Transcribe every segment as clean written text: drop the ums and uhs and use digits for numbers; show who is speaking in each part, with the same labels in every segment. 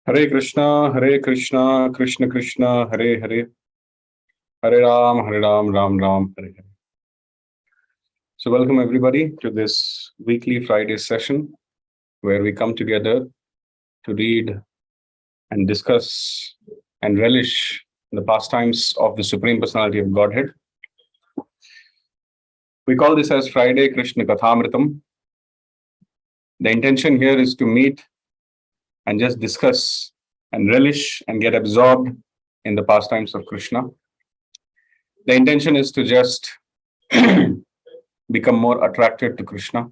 Speaker 1: Hare Krishna, Krishna Krishna, Hare Hare, Hare Ram, Ram Ram, Hare Hare. So, welcome everybody to this weekly Friday session where we come together to read and discuss and relish the pastimes of the Supreme Personality of Godhead. We call this as Friday Krishna Kathamritam. The intention here is to meet and just discuss and relish and get absorbed in the pastimes of Krishna. The intention is to just become more attracted to Krishna.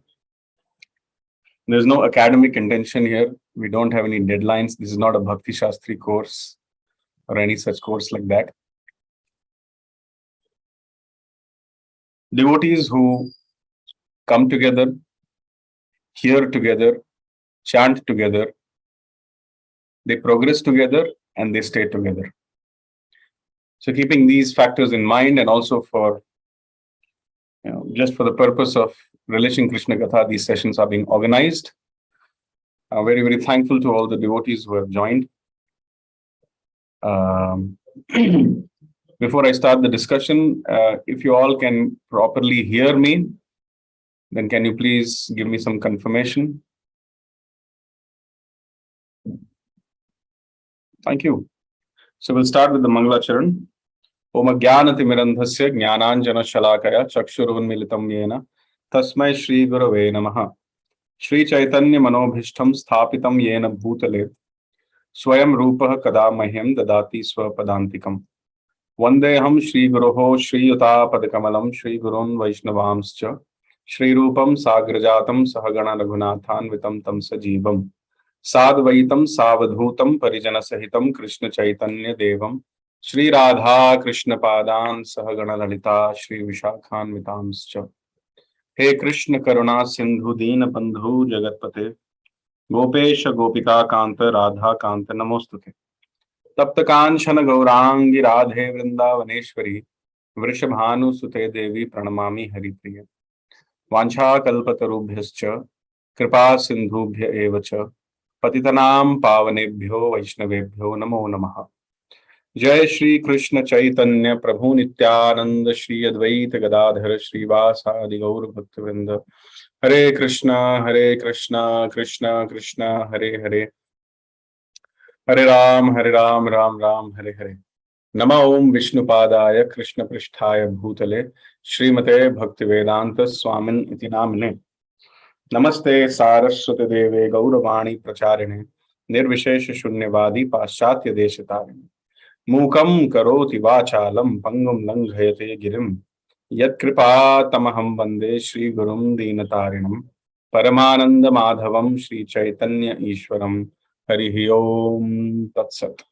Speaker 1: There's no academic intention here. We don't have any deadlines. This is not a Bhakti Shastri course or any such course like that. Devotees who come together, hear together, chant together, they progress together and they stay together. So keeping these factors in mind, and also for, just for the purpose of relishing Krishna Katha, these sessions are being organized. I'm very, very thankful to all the devotees who have joined. Before I start the discussion, if you all can properly hear me, then can you please give me some confirmation? Thank you. So we'll start with the Mangala Charan. Om Jnanatimirandhasya Jnananjana Shalakaya Chakshurunmilitam Yena Tasmai Shri Gurave Namaha. Shri Chaitanya Manobhishtam Sthapitam Yena Bhutale Swayam Rupah Kada Mahyam Dadati Swapadantikam. Vandeham Shri Guroho Shri Yuta Padakamalam Shri Gurun Vaishnavamscha Shri Rupam Sagrajatam Sahagana Raghunathan Vitam Tam Sajeevam Sadvaitam Savadhutam Parijana Sahitam Krishna Chaitanya Devam Shri Radha Krishna Padan Sahagana Lalita Shri Vishakhan Vitamscha. He Krishna Karuna Sindhu Dina Bandhu Jagatpate Gopesha Gopika Kanta Radha Kanta Namostute. Tapta Kanchana Gaurangi Radhe Vrindavaneshwari Vrishabhanu Sute Devi Pranamami Haripriya. Vancha Kalpatarubhyascha Kripa Sindhubhya Evacha Patitanam Pavanebhyo Vaishnavebhyo Namo Namaha. Jai Shri Krishna Chaitanya Prabhu Nityananda Shri Advaita Gadadhara Shri Vasadi Gaur Bhaktivinoda. Hare Krishna Krishna Krishna Hare Hare, Hare Ram Ram Ram Hare Hare. Nama Om Vishnupadaya Krishna Pristhaya Bhutale Srimate Bhaktivedanta Swamin Iti Namine. Namaste Saraswati Deve Gauravani Pracharine Nirvishesha Shunyavadi Paschatya Deshatarine. Mukam Karoti Vachalam Pangum Langhayate Girim Yat Kripa Tamaham Vande Shri Gurum Dinatarinam Paramananda Madhavam Shri Chaitanya Ishwaram. Harihi Om Tat Sat.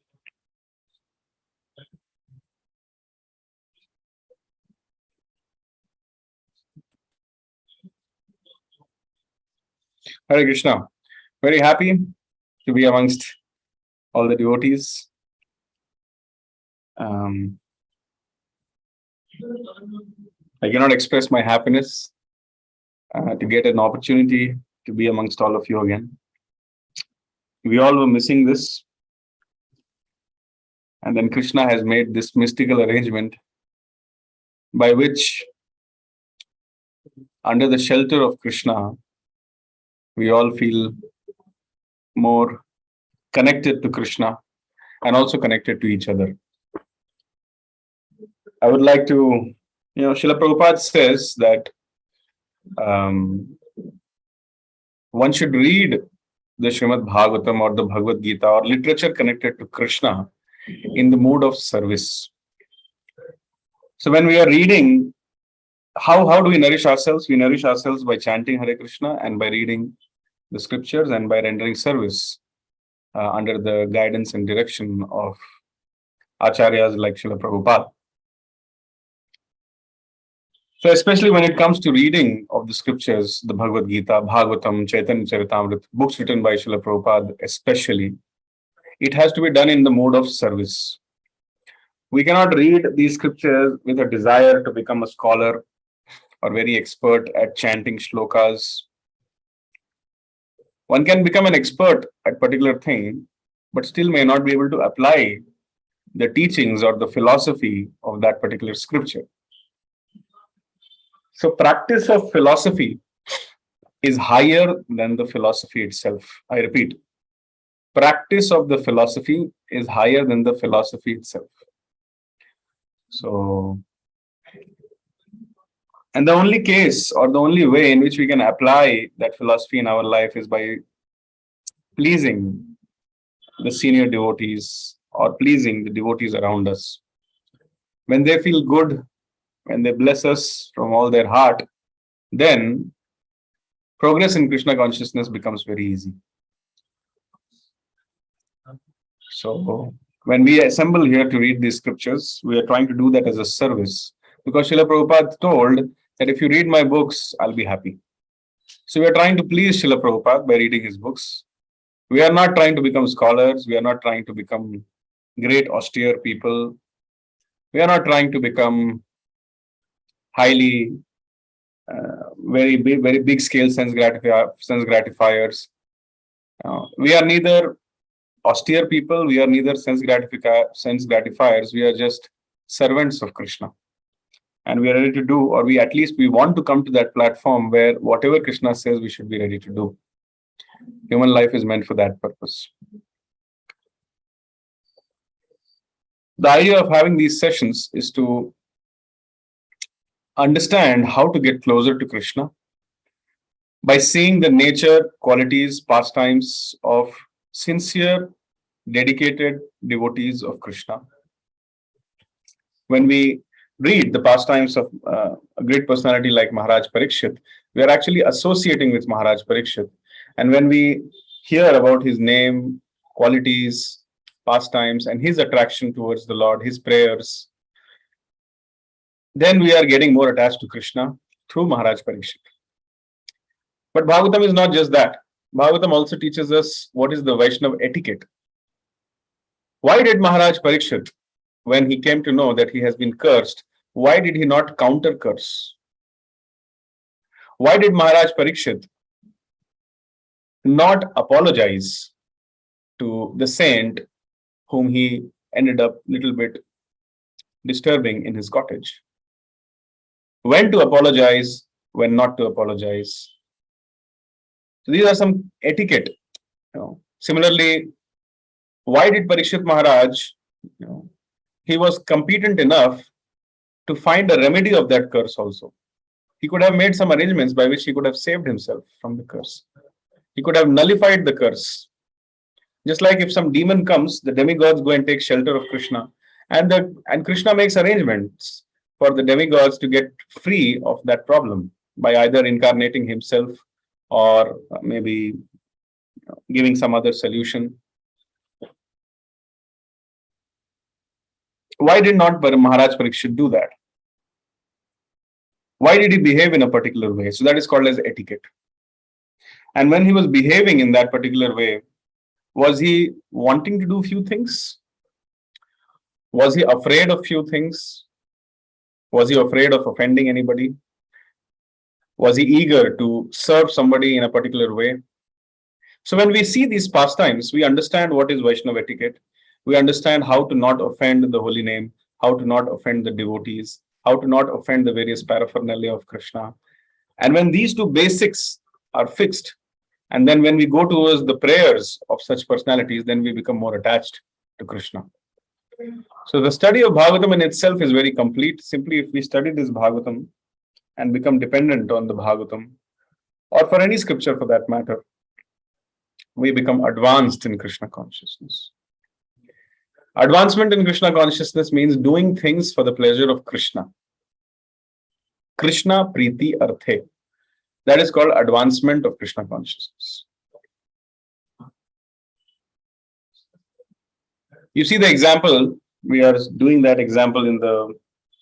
Speaker 1: Hare Krishna. Very happy to be amongst all the devotees. I cannot express my happiness to get an opportunity to be amongst all of you again. We all were missing this. And then Krishna has made this mystical arrangement by which, under the shelter of Krishna, we all feel more connected to Krishna and also connected to each other. I would like to, Srila Prabhupada says that one should read the Srimad Bhagavatam or the Bhagavad Gita or literature connected to Krishna in the mood of service. So when we are reading, how do we nourish ourselves? We nourish ourselves by chanting Hare Krishna and by reading the scriptures and by rendering service under the guidance and direction of Acharyas like Srila Prabhupada. So especially when it comes to reading of the scriptures, the Bhagavad Gita, Bhagavatam, Chaitanya Charitamrita, books written by Srila Prabhupada especially, it has to be done in the mode of service. We cannot read these scriptures with a desire to become a scholar or very expert at chanting shlokas. One can become an expert at particular thing, but still may not be able to apply the teachings or the philosophy of that particular scripture. So practice of philosophy is higher than the philosophy itself. I repeat, practice of the philosophy is higher than the philosophy itself. So, and the only case or the only way in which we can apply that philosophy in our life is by pleasing the senior devotees or pleasing the devotees around us. When they feel good, when they bless us from all their heart, then progress in Krishna consciousness becomes very easy. So, when we assemble here to read these scriptures, we are trying to do that as a service. Because Srila Prabhupada told that if you read my books, I'll be happy. So we are trying to please Srila Prabhupada by reading his books. We are not trying to become scholars. We are not trying to become great austere people. We are not trying to become highly, very big scale sense gratifiers. We are neither austere people. We are neither sense gratifiers. We are just servants of Krishna. And we are ready to do, or we at least we want to come to that platform where whatever Krishna says, we should be ready to do. Human life is meant for that purpose. The idea of having these sessions is to understand how to get closer to Krishna by seeing the nature, qualities, pastimes of sincere, dedicated devotees of Krishna. When we read the pastimes of a great personality like Maharaj Parīkṣit, we are actually associating with Maharaj Parīkṣit. And when we hear about his name, qualities, pastimes, and his attraction towards the Lord, his prayers, then we are getting more attached to Krishna through Maharaj Parīkṣit. But Bhagavatam is not just that. Bhagavatam also teaches us what is the Vaishnava etiquette. Why did Maharaj Parīkṣit, when he came to know that he has been cursed, why did he not counter curse? Why did Maharaj Parīkṣit not apologize to the saint whom he ended up a little bit disturbing in his cottage? When to apologize, when not to apologize. So these are some etiquette. Similarly, why did Parīkṣit Maharaj, he was competent enough to find a remedy of that curse also. He could have made some arrangements by which he could have saved himself from the curse. He could have nullified the curse. Just like if some demon comes, the demigods go and take shelter of Krishna. And Krishna makes arrangements for the demigods to get free of that problem by either incarnating himself or maybe giving some other solution. Why did not Maharaj Parīkṣit do that? Why did he behave in a particular way? So that is called as etiquette. And when he was behaving in that particular way, was he wanting to do few things? Was he afraid of few things? Was he afraid of offending anybody? Was he eager to serve somebody in a particular way? So when we see these pastimes, we understand what is Vaishnava etiquette. We understand how to not offend the holy name, how to not offend the devotees, how to not offend the various paraphernalia of Krishna. And when these two basics are fixed, and then when we go towards the prayers of such personalities, then we become more attached to Krishna. So the study of Bhagavatam in itself is very complete. Simply if we study this Bhagavatam and become dependent on the Bhagavatam, or for any scripture for that matter, we become advanced in Krishna consciousness. Advancement in Krishna consciousness means doing things for the pleasure of Krishna. Krishna Priti Arthe. That is called advancement of Krishna consciousness. You see the example, we are reading that example in the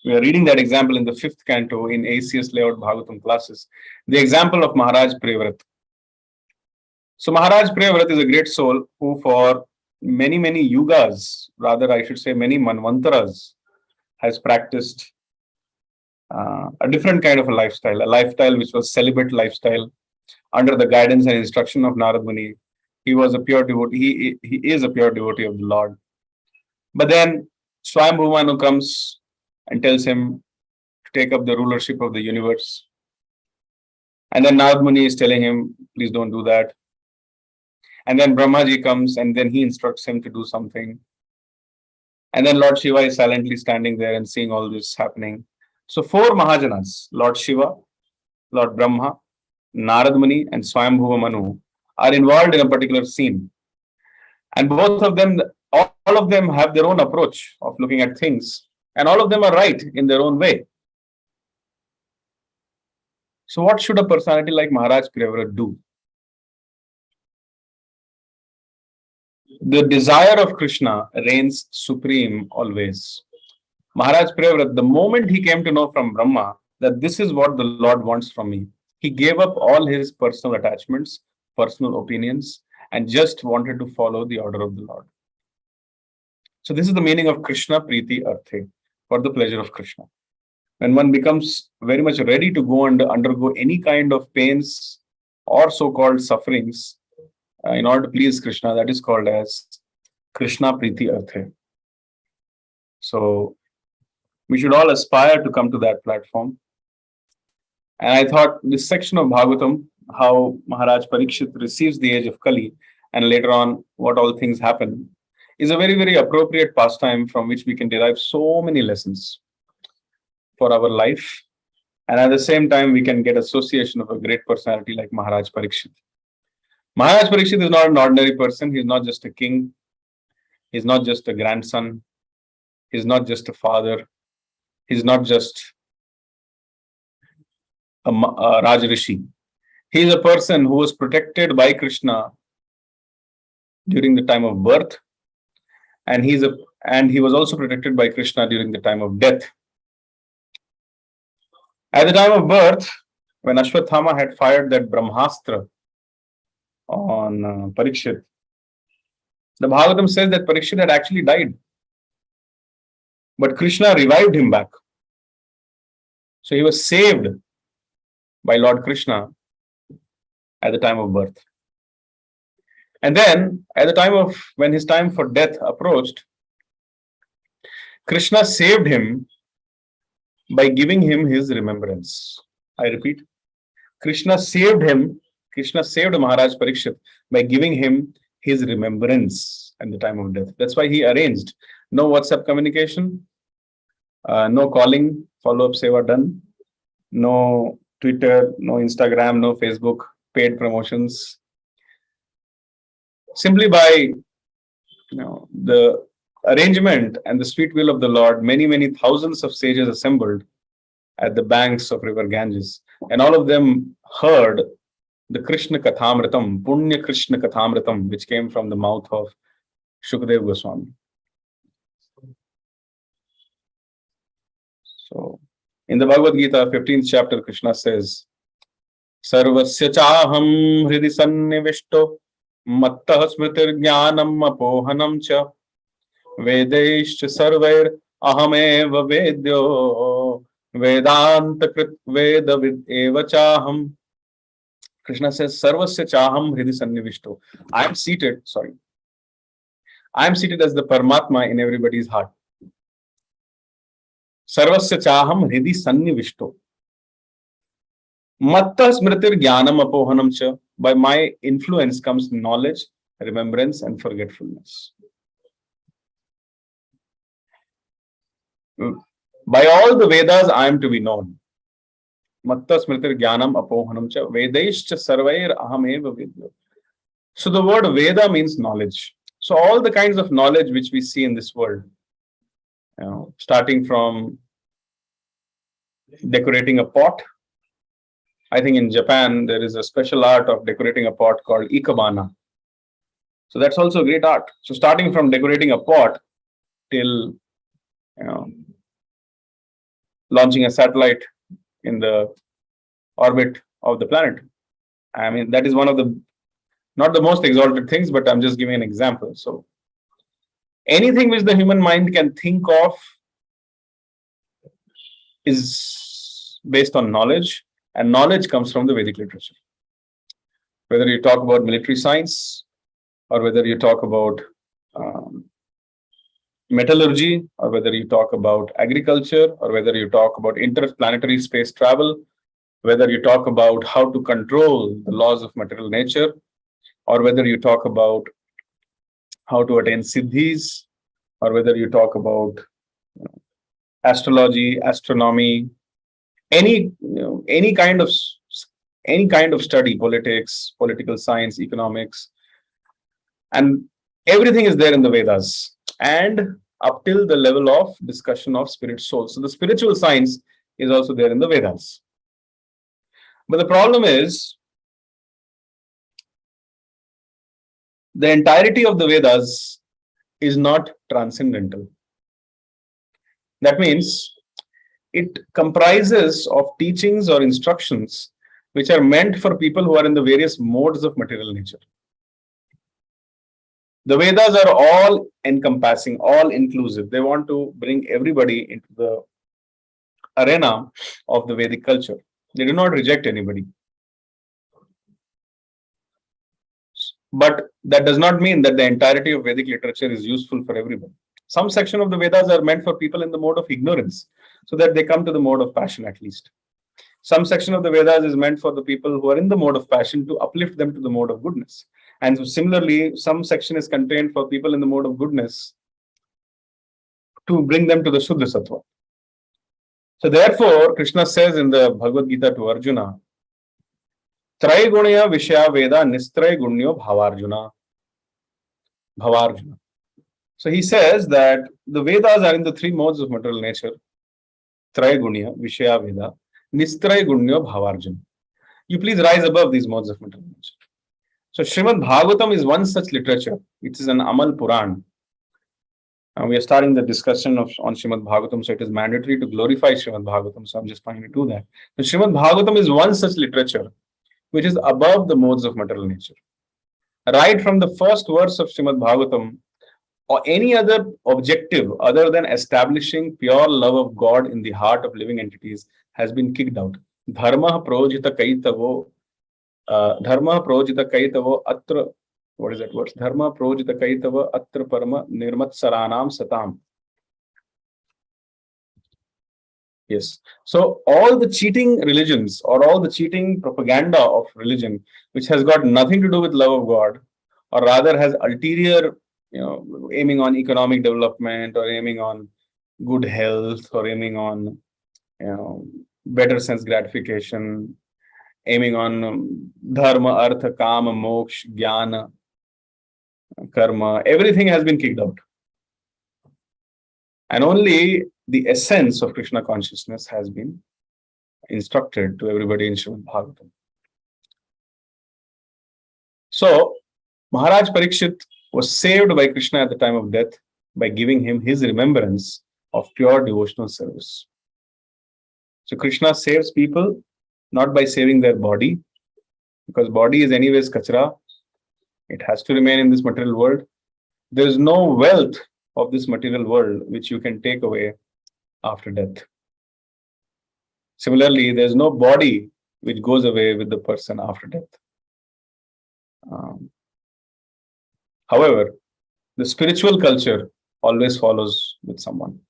Speaker 1: 5th canto in ACS layout Bhagavatam classes. The example of Maharaj Priyavrat. So Maharaj Priyavrat is a great soul who for many yugas, rather I should say many manvantaras, has practiced a different kind of a lifestyle which was celibate lifestyle under the guidance and instruction of Narad Muni. He was a pure devotee. He is a pure devotee of the Lord. But then Swayambhuvanu comes and tells him to take up the rulership of the universe. And then Narad Muni is telling him, please don't do that. And then Brahmaji comes and then he instructs him to do something. And then Lord Shiva is silently standing there and seeing all this happening. So four Mahajanas, Lord Shiva, Lord Brahma, Narad Muni, and Swayambhuva Manu are involved in a particular scene. And both of them, all of them have their own approach of looking at things. And all of them are right in their own way. So what should a personality like Maharaj Priyavrat do? The desire of Krishna reigns supreme always. Maharaj Priyavrat, the moment he came to know from Brahma that this is what the Lord wants from me, he gave up all his personal attachments, personal opinions, and just wanted to follow the order of the Lord. So this is the meaning of Krishna Priti Arthe, for the pleasure of Krishna. When one becomes very much ready to go and undergo any kind of pains or so-called sufferings in order to please Krishna, that is called as Krishna Priti Arthe. So we should all aspire to come to that platform. And I thought this section of Bhagavatam, how Maharaj Parīkṣit receives the age of Kali and later on what all things happen, is a very, very appropriate pastime from which we can derive so many lessons for our life. And at the same time, we can get association of a great personality like Maharaj Parīkṣit. Maharaj Parīkṣit is not an ordinary person. He's not just a king. He's not just a grandson. He's not just a father. He's not just a Rajrishi. He is a person who was protected by Krishna during the time of birth, and he was also protected by Krishna during the time of death. At the time of birth, when Ashwathama had fired that Brahmastra on Parīkṣit, the Bhagavatam says that Parīkṣit had actually died. But Krishna revived him back. So he was saved by Lord Krishna at the time of birth. And then, at the time of when his time for death approached, Krishna saved him by giving him his remembrance. I repeat, Krishna saved Maharaj Parīkṣit by giving him his remembrance at the time of death. That's why he arranged no WhatsApp communication, no calling, follow-up seva done, no Twitter, no Instagram, no Facebook, paid promotions. Simply by the arrangement and the sweet will of the Lord, many, many thousands of sages assembled at the banks of river Ganges, and all of them heard the Krishna Kathamritam, Punya Krishna Kathamritam, which came from the mouth of Shukadeva Goswami. So, in the Bhagavad Gita, 15th chapter, Krishna says, Sarvasya chaham hridi sannivishto mattah smritir jnanam apohanam cha vedaishcha sarvair ahameva vedyo vedanta krit vedavid eva chaham. Krishna says, Sarvasya chaham hridi sannivishto. I am seated as the Paramatma in everybody's heart. Sarvasya chaham hridi sannivishto. Matta smritir jnanam apohanam cha. By my influence comes knowledge, remembrance, and forgetfulness. By all the Vedas, I am to be known. Matta smritir jnanam apohanam cha. Vedaishcha sarvair ahameva vidyo. So the word Veda means knowledge. So all the kinds of knowledge which we see in this world, starting from decorating a pot. I think in Japan, there is a special art of decorating a pot called ikebana. So that's also a great art. So starting from decorating a pot till, launching a satellite in the orbit of the planet. I mean, that is one of the, not the most exalted things, but I'm just giving an example. So anything which the human mind can think of is based on knowledge, and knowledge comes from the Vedic literature. Whether you talk about military science, or whether you talk about um, metallurgy, or whether you talk about agriculture, or whether you talk about interplanetary space travel, whether you talk about how to control the laws of material nature, or whether you talk about how to attain siddhis, or whether you talk about astrology, astronomy, any kind of study, politics, political science, economics, and everything is there in the Vedas, and up till the level of discussion of spirit soul. So the spiritual science is also there in the Vedas. But the problem is, the entirety of the Vedas is not transcendental. That means it comprises of teachings or instructions which are meant for people who are in the various modes of material nature. The Vedas are all encompassing, all inclusive. They want to bring everybody into the arena of the Vedic culture. They do not reject anybody. But that does not mean that the entirety of Vedic literature is useful for everyone. Some section of the Vedas are meant for people in the mode of ignorance, so that they come to the mode of passion at least. Some section of the Vedas is meant for the people who are in the mode of passion to uplift them to the mode of goodness. And so similarly, some section is contained for people in the mode of goodness to bring them to the Shuddha Sattva. So therefore, Krishna says in the Bhagavad Gita to Arjuna, Traigunya Vishya Veda Nistray Gunyo Bhavarjuna. So he says that the Vedas are in the three modes of material nature. Traigunya Vishya Veda Nistray Gunyo Bhavarjuna. You please rise above these modes of material nature. So Srimad Bhagavatam is one such literature. It is an Amal Puran. We are starting the discussion on Srimad Bhagavatam, so it is mandatory to glorify Srimad Bhagavatam. So I'm just trying to do that. So Srimad Bhagavatam is one such literature which is above the modes of material nature. Right from the first verse of Srimad Bhagavatam, or any other objective other than establishing pure love of God in the heart of living entities has been kicked out. Dharma projita kaitavo atra, what is that word? Dharma projita kaitava atra parama nirmatsaranam satam. Yes. So all the cheating religions or all the cheating propaganda of religion, which has got nothing to do with love of God, or rather has ulterior, aiming on economic development, or aiming on good health, or aiming on, better sense gratification, aiming on dharma, artha, kama, moksha, jnana, karma, everything has been kicked out. And only the essence of Krishna consciousness has been instructed to everybody in Srimad Bhagavatam. So, Maharaj Parīkṣit was saved by Krishna at the time of death by giving him his remembrance of pure devotional service. So, Krishna saves people not by saving their body, because body is anyways kachra. It has to remain in this material world. There is no wealth of this material world which you can take away after death. Similarly, there is no body which goes away with the person after death. However, the spiritual culture always follows with someone.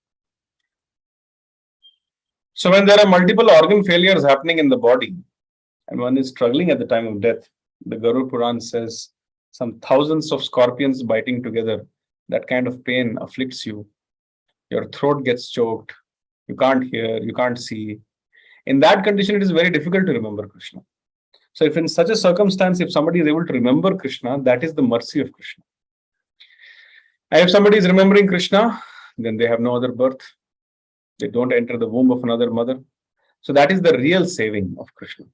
Speaker 1: So when there are multiple organ failures happening in the body, and one is struggling at the time of death, the Garuda Puran says some thousands of scorpions biting together, that kind of pain afflicts you. Your throat gets choked. You can't hear, you can't see. In that condition, it is very difficult to remember Krishna. So if in such a circumstance, if somebody is able to remember Krishna, that is the mercy of Krishna. And if somebody is remembering Krishna, then they have no other birth. They don't enter the womb of another mother. So that is the real saving of Krishna.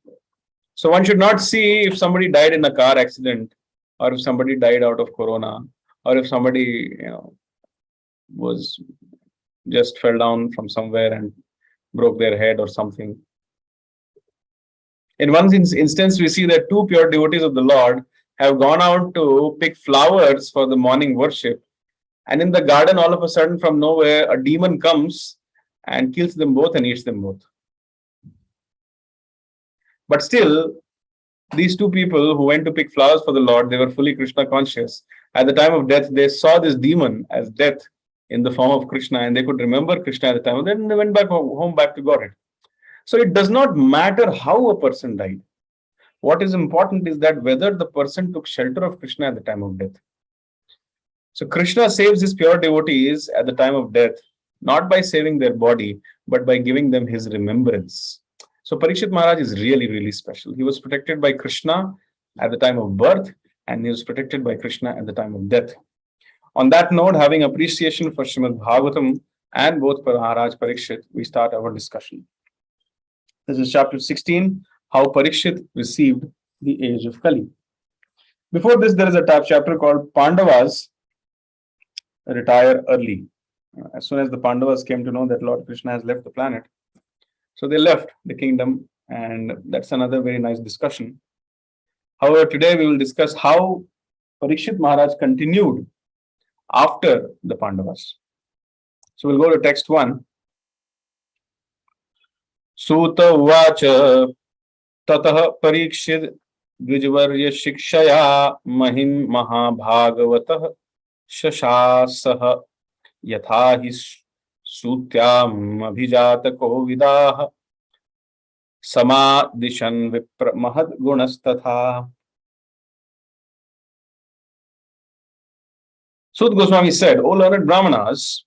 Speaker 1: So one should not see if somebody died in a car accident, or if somebody died out of corona, or if somebody was just fell down from somewhere and broke their head or something. In one instance, we see that two pure devotees of the Lord have gone out to pick flowers for the morning worship. And in the garden, all of a sudden, from nowhere, a demon comes and kills them both and eats them both. But still, these two people who went to pick flowers for the Lord, they were fully Krishna conscious. At the time of death, they saw this demon as death in the form of Krishna, and they could remember Krishna at the time. And then they went back home, back to Godhead. So it does not matter how a person died. What is important is that whether the person took shelter of Krishna at the time of death. So Krishna saves his pure devotees at the time of death, not by saving their body, but by giving them his remembrance. So Parīkṣit Maharaj is really, really special. He was protected by Krishna at the time of birth, and he was protected by Krishna at the time of death. On that note, having appreciation for Srimad Bhagavatam and both Maharaj Parīkṣit, we start our discussion. This is chapter 16, how Parīkṣit received the age of Kali. Before this, there is a chapter called Pandavas Retire Early. As soon as the Pandavas came to know that Lord Krishna has left the planet, so they left the kingdom, and that's another very nice discussion. However, today we will discuss how Parīkṣit Maharaj continued after the Pandavas. So we'll go to text 1. Suta uvacha tatah Parīkṣit Dvijvarya Shikshaya Mahim Mahabhagavatah Shashasah Yatha Sutyam Abhijatako Vidah Samadishan Vipra Mahad Gunastatha. Sut Goswami said, O learned Brahmanas,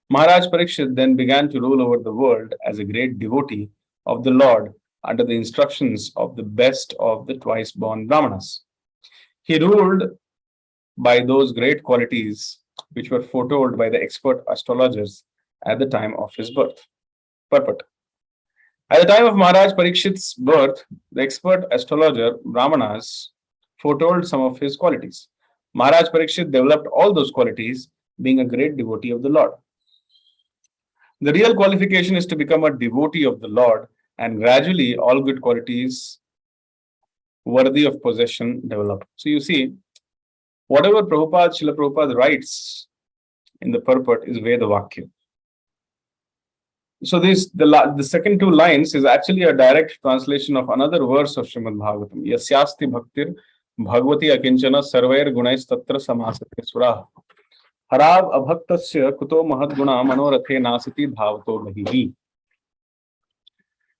Speaker 1: Maharaj Parīkṣit then began to rule over the world as a great devotee of the Lord under the instructions of the best of the twice-born Brahmanas. He ruled by those great qualities which were foretold by the expert astrologers at the time of his birth. Purport. At the time of Maharaj Parīkṣit's birth, the expert astrologer Brahmanas foretold some of his qualities. Maharaj Parīkṣit developed all those qualities, being a great devotee of the Lord. The real qualification is to become a devotee of the Lord, and gradually all good qualities worthy of possession develop. So you see, whatever Srila Prabhupada writes in the purport is Veda Vakya. So the second two lines is actually a direct translation of another verse of Srimad Bhagavatam. Yasyasti bhaktir bhagavati akinchana sarvair gunais tatra samasate surah. Harav abhaktasya kuto mahadguna manorathe nasati dhavato bahihi.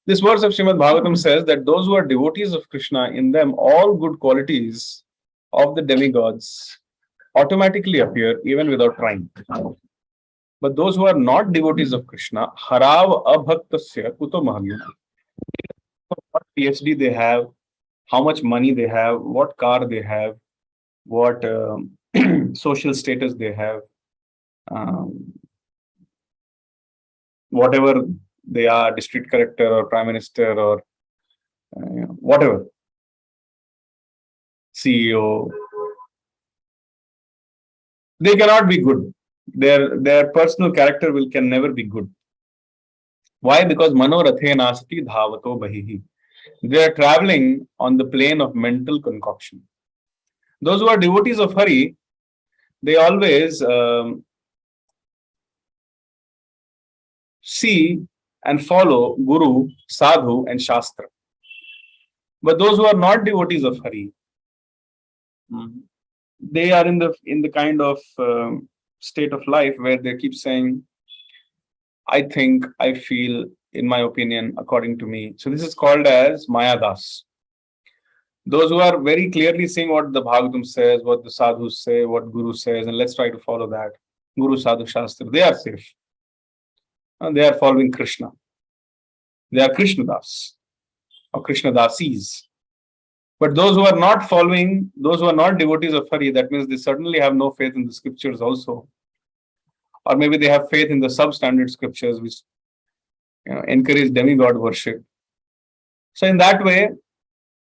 Speaker 1: This verse of Srimad Bhagavatam says that those who are devotees of Krishna, in them all good qualities of the demigods automatically appear even without trying. But those who are not devotees of Krishna, harav abhaktasya kuto mahadguna. What PhD they have, how much money they have, what car they have, what social status they have, whatever they are, district collector or prime minister or whatever, CEO, they cannot be good. Their personal character can never be good. Why? Because manorathe nasati dhavato bahihi. They are traveling on the plane of mental concoction. Those who are devotees of Hari, they always see and follow Guru, Sadhu, and Shastra. But those who are not devotees of Hari, they are in the kind of state of life where they keep saying, I think, I feel, in my opinion, according to me. So this is called as Mayadas. Those who are very clearly seeing what the Bhagavatam says, what the sadhus say, what Guru says, and let's try to follow that. Guru, Sadhu, Shastra, they are safe. And they are following Krishna. They are Krishnadas or Krishnadasis. But those who are not following, those who are not devotees of Hari, that means they certainly have no faith in the scriptures also. Or maybe they have faith in the substandard scriptures which encourage demigod worship. So in that way,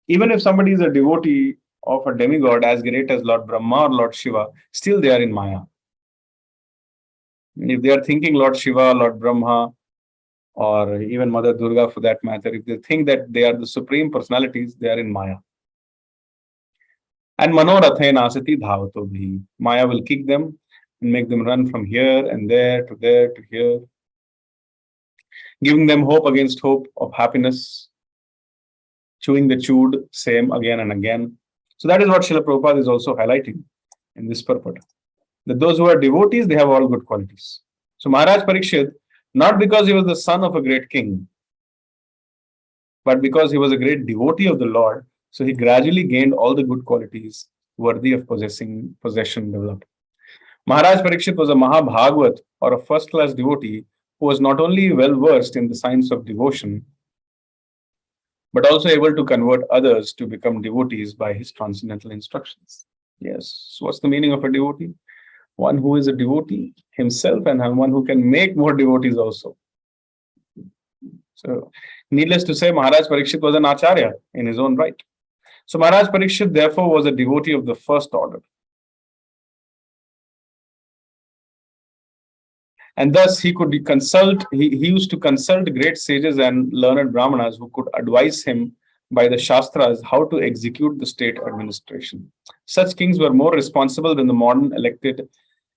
Speaker 1: even if somebody is a devotee of a demigod as great as Lord Brahma or Lord Shiva, still they are in Maya. If they are thinking Lord Shiva, Lord Brahma, or even Mother Durga for that matter, if they think that they are the supreme personalities, they are in Maya. And manorathe nasati dhavato bhi. Maya will kick them and make them run from here and there to here, giving them hope against hope of happiness, chewing the chewed same again and again. So that is what Srila Prabhupada is also highlighting. in this purport. That those who are devotees, they have all good qualities. So Maharaj Parīkṣit, not because he was the son of a great king, but because he was a great devotee of the Lord, so he gradually gained all the good qualities worthy of possession developed. Maharaj Parīkṣit was a Mahabhagavat, or a first-class devotee, who was not only well versed in the science of devotion, but also able to convert others to become devotees by his transcendental instructions. Yes. So what's the meaning of a devotee? One who is a devotee himself and one who can make more devotees also. So, needless to say, Maharaj Parīkṣit was an Acharya in his own right. So Maharaj Parīkṣit therefore was a devotee of the first order. And thus he could consult, he used to consult great sages and learned Brahmanas who could advise him by the Shastras how to execute the state administration. Such kings were more responsible than the modern elected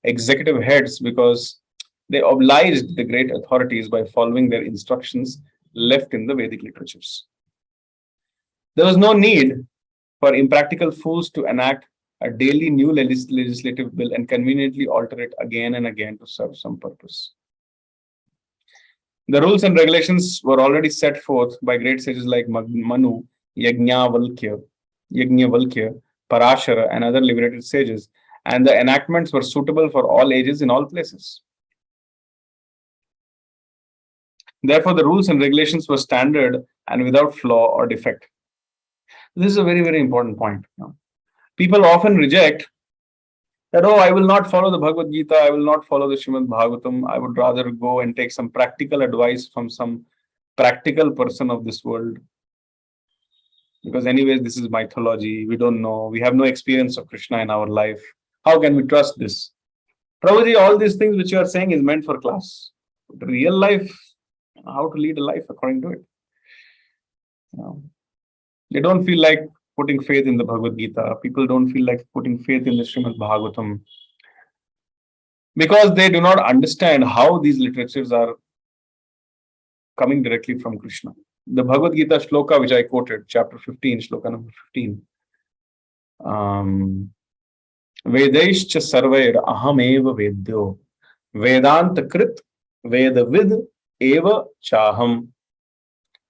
Speaker 1: executive heads because they obliged the great authorities by following their instructions left in the Vedic literatures. There was no need for impractical fools to enact a daily new legislative bill and conveniently alter it again and again to serve some purpose. The rules and regulations were already set forth by great sages like Manu, Yajnavalkya, Parashara, and other liberated sages, and the enactments were suitable for all ages in all places. Therefore, the rules and regulations were standard and without flaw or defect. This is a very, very important point. People often reject that, oh, I will not follow the Bhagavad Gita, I will not follow the Srimad Bhagavatam, I would rather go and take some practical advice from some practical person of this world. Because anyways, this is mythology, we don't know, we have no experience of Krishna in our life. How can we trust this? Prabhuji, all these things which you are saying is meant for class. But real life, how to lead a life according to it. They don't feel like putting faith in the Bhagavad Gita. People don't feel like putting faith in the Srimad Bhagavatam because they do not understand how these literatures are coming directly from Krishna. The Bhagavad Gita shloka which I quoted, chapter 15, shloka number 15. Vedaischa sarvair aham eva vedyo vedanta krit vedavid eva chaham.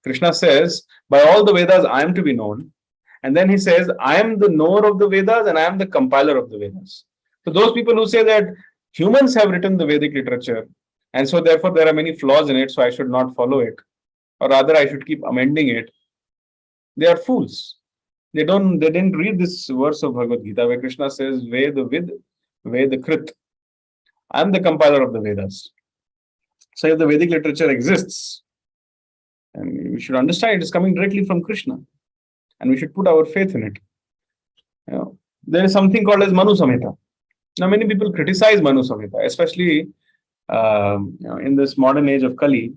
Speaker 1: Krishna says, by all the Vedas I am to be known. And then he says, I am the knower of the Vedas and I am the compiler of the Vedas. So those people who say that humans have written the Vedic literature and so therefore there are many flaws in it, so I should not follow it, or rather I should keep amending it, they are fools. They didn't read this verse of Bhagavad Gita where Krishna says, Veda vid, Veda krit. I am the compiler of the Vedas. So if the Vedic literature exists, and we should understand it is coming directly from Krishna. And we should put our faith in it. There is something called as Manu Samhita. Now, many people criticize Manu Samhita, especially in this modern age of Kali.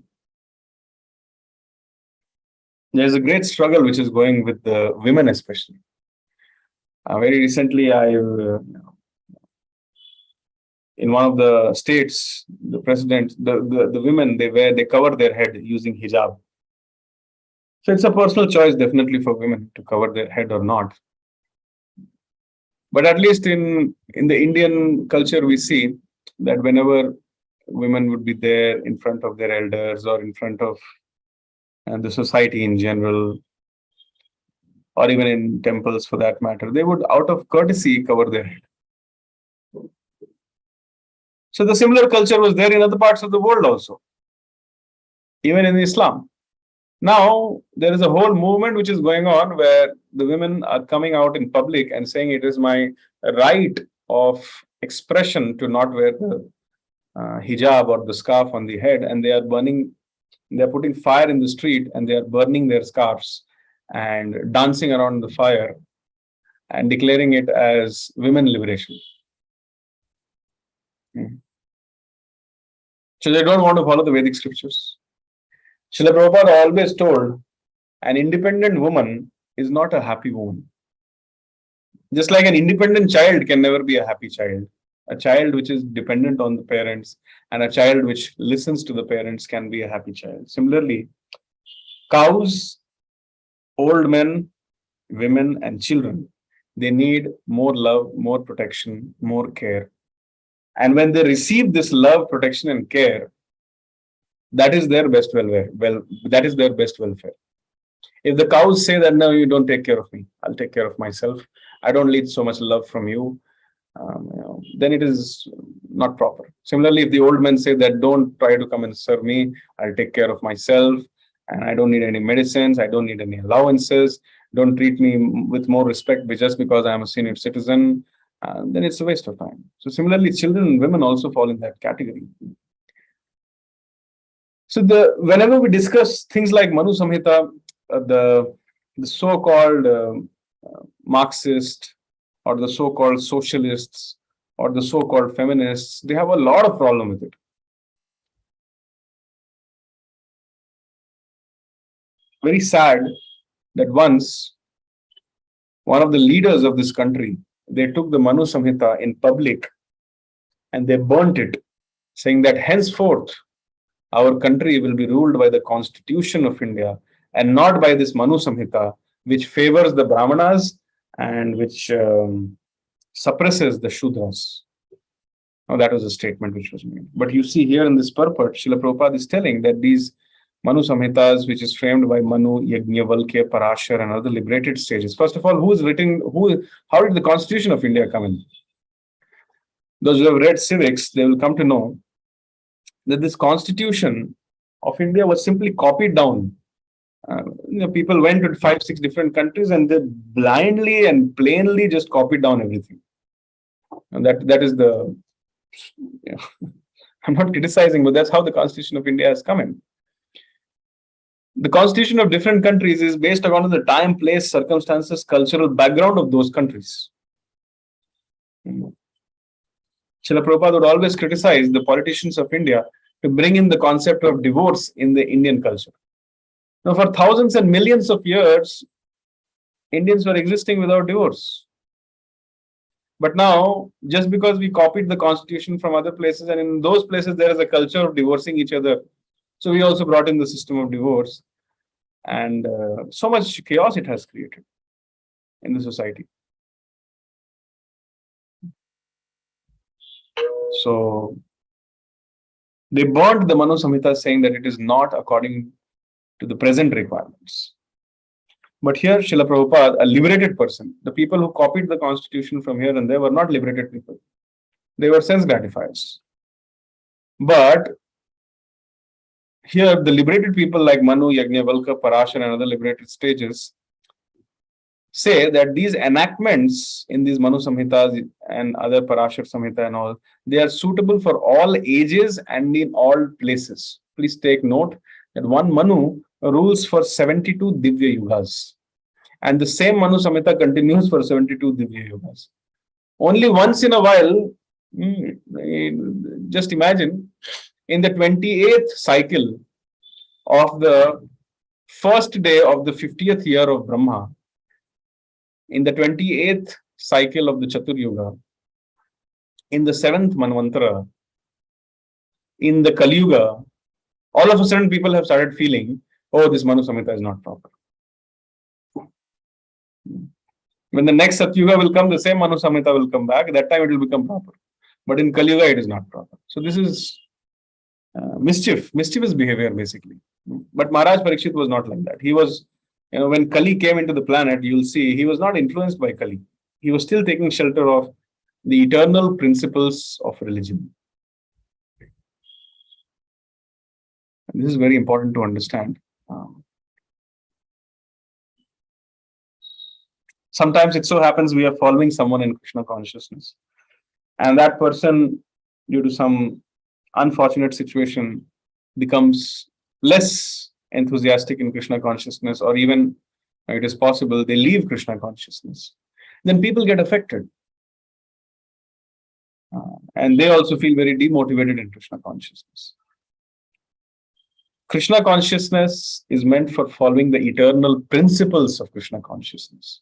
Speaker 1: There is a great struggle which is going with the women, especially. Very recently, in one of the states, the president, the women, they cover their head using hijab. So it's a personal choice definitely for women to cover their head or not. But at least in the Indian culture, we see that whenever women would be there in front of their elders or in front of the society in general, or even in temples for that matter, they would out of courtesy cover their head. So the similar culture was there in other parts of the world also, even in Islam. Now, there is a whole movement which is going on where the women are coming out in public and saying it is my right of expression to not wear the hijab or the scarf on the head, and they are putting fire in the street and they are burning their scarves and dancing around the fire and declaring it as women liberation. So they don't want to follow the Vedic scriptures. Srila Prabhupada always told, an independent woman is not a happy woman. Just like an independent child can never be a happy child. A child which is dependent on the parents and a child which listens to the parents can be a happy child. Similarly, cows, old men, women, and children, They need more love, more protection, more care. And when they receive this love, protection, and care, that is their best welfare. Well, that is their best welfare. If the cows say that no, you don't take care of me, I'll take care of myself. I don't need so much love from you. Then it is not proper. Similarly, if the old men say that don't try to come and serve me, I'll take care of myself, and I don't need any medicines, I don't need any allowances, don't treat me with more respect just because I am a senior citizen, then it's a waste of time. So similarly, children and women also fall in that category. So whenever we discuss things like Manu Samhita, the so-called Marxist or the so-called socialists or the so-called feminists, they have a lot of problem with it. Very sad that once one of the leaders of this country, they took the Manu Samhita in public and they burnt it, saying that henceforth our country will be ruled by the Constitution of India and not by this Manu Samhita, which favors the Brahmanas and which suppresses the Shudras. Now, that was a statement which was made. But you see here in this purport, Srila Prabhupada is telling that these Manu Samhitas, which is framed by Manu, Yajnavalkya, Parashar, and other liberated sages. First of all, how did the Constitution of India come in? Those who have read civics, they will come to know that this Constitution of India was simply copied down. People went to 5-6 different countries and they blindly and plainly just copied down everything. And that is the, I'm not criticizing, but that's how the Constitution of India has come in. The Constitution of different countries is based upon the time, place, circumstances, cultural background of those countries. Srila Prabhupada would always criticize the politicians of India to bring in the concept of divorce in the Indian culture. Now, for thousands and millions of years, Indians were existing without divorce. But now, just because we copied the constitution from other places, and in those places there is a culture of divorcing each other, so we also brought in the system of divorce, and so much chaos it has created in the society. So they burnt the Manu Samhita, saying that it is not according to the present requirements. But here, Srila Prabhupada, a liberated person, the people who copied the constitution from here and there were not liberated people. They were sense gratifiers. But here, the liberated people like Manu, Yajnavalkya, Parashar, and other liberated sages say that these enactments in these Manu Samhitas and other Parashar Samhita and all, they are suitable for all ages and in all places. Please take note that one Manu rules for 72 Divya Yugas. And the same Manu Samhita continues for 72 Divya Yugas. Only once in a while, just imagine, in the 28th cycle of the first day of the 50th year of Brahma, in the 28th cycle of the Chatur Yuga, in the 7th Manvantara, in the Kali Yuga, all of a sudden people have started feeling, oh, this Manu Samhita is not proper. When the next Satyuga will come, the same Manu Samhita will come back. At that time, it will become proper. But in Kali Yuga, it is not proper. So this is mischievous behavior, basically. But Maharaj Parīkṣit was not like that. He was, when Kali came into the planet, you'll see he was not influenced by Kali. He was still taking shelter of the eternal principles of religion. And this is very important to understand. Sometimes it so happens we are following someone in Krishna consciousness, and that person, due to some unfortunate situation, becomes less enthusiastic in Krishna consciousness, or even it is possible they leave Krishna consciousness. Then people get affected. And they also feel very demotivated in Krishna consciousness. Krishna consciousness is meant for following the eternal principles of Krishna consciousness.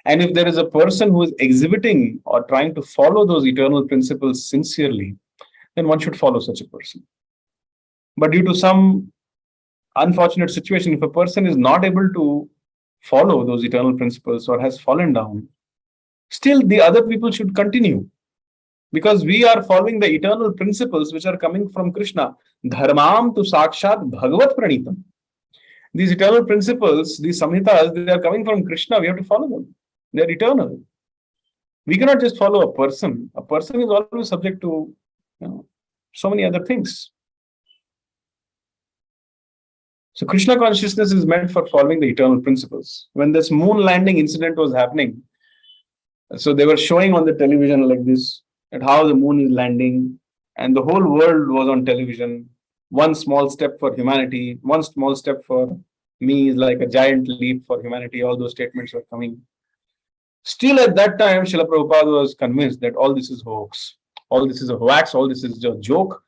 Speaker 1: And if there is a person who is exhibiting or trying to follow those eternal principles sincerely, then one should follow such a person. But due to some unfortunate situation, if a person is not able to follow those eternal principles or has fallen down, Still, the other people should continue because we are following the eternal principles which are coming from Krishna. Dharmam tu sakshat bhagavat pranitam. These eternal principles, these samhitas, they are coming from Krishna. We have to follow them. They are eternal. We cannot just follow a person. A person is always subject to so many other things. So Krishna consciousness is meant for following the eternal principles. When this moon landing incident was happening, so they were showing on the television like this, at how the moon is landing, and the whole world was on television. One small step for humanity, one small step for me is like a giant leap for humanity. All those statements were coming. Still at that time, Srila Prabhupada was convinced that all this is hoax. All this is a hoax, all this is a joke.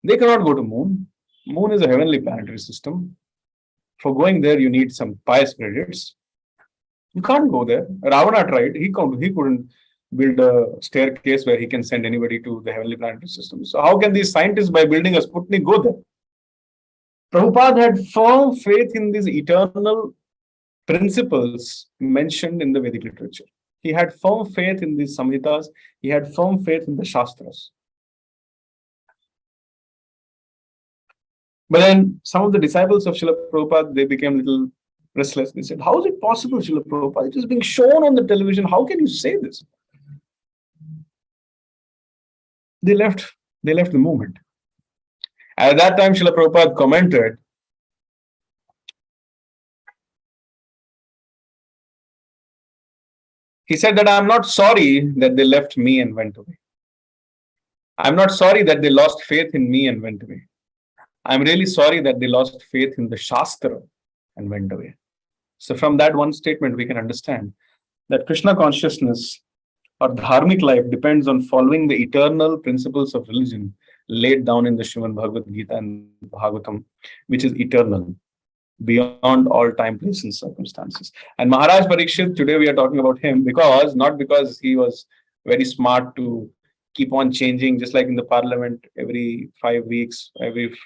Speaker 1: They cannot go to moon. Moon is a heavenly planetary system. For going there, you need some pious credits. You can't go there. Ravana tried. He couldn't build a staircase where he can send anybody to the heavenly planetary system. So how can these scientists, by building a Sputnik, go there? Prabhupada had firm faith in these eternal principles mentioned in the Vedic literature. He had firm faith in these samhitas. He had firm faith in the Shastras. But then some of the disciples of Srila Prabhupada, they became a little restless. They said, how is it possible, Srila Prabhupada? It is being shown on the television. How can you say this? They left the movement. At that time, Srila Prabhupada commented, he said that I'm not sorry that they left me and went away. I'm not sorry that they lost faith in me and went away. I'm really sorry that they lost faith in the Shastra and went away. So from that one statement, we can understand that Krishna consciousness or dharmic life depends on following the eternal principles of religion laid down in the Srimad Bhagavad Gita and Bhagavatam, which is eternal, beyond all time, place, and circumstances. And Maharaj Parīkṣit, today we are talking about him not because he was very smart to keep on changing, just like in the parliament, every 5 weeks, every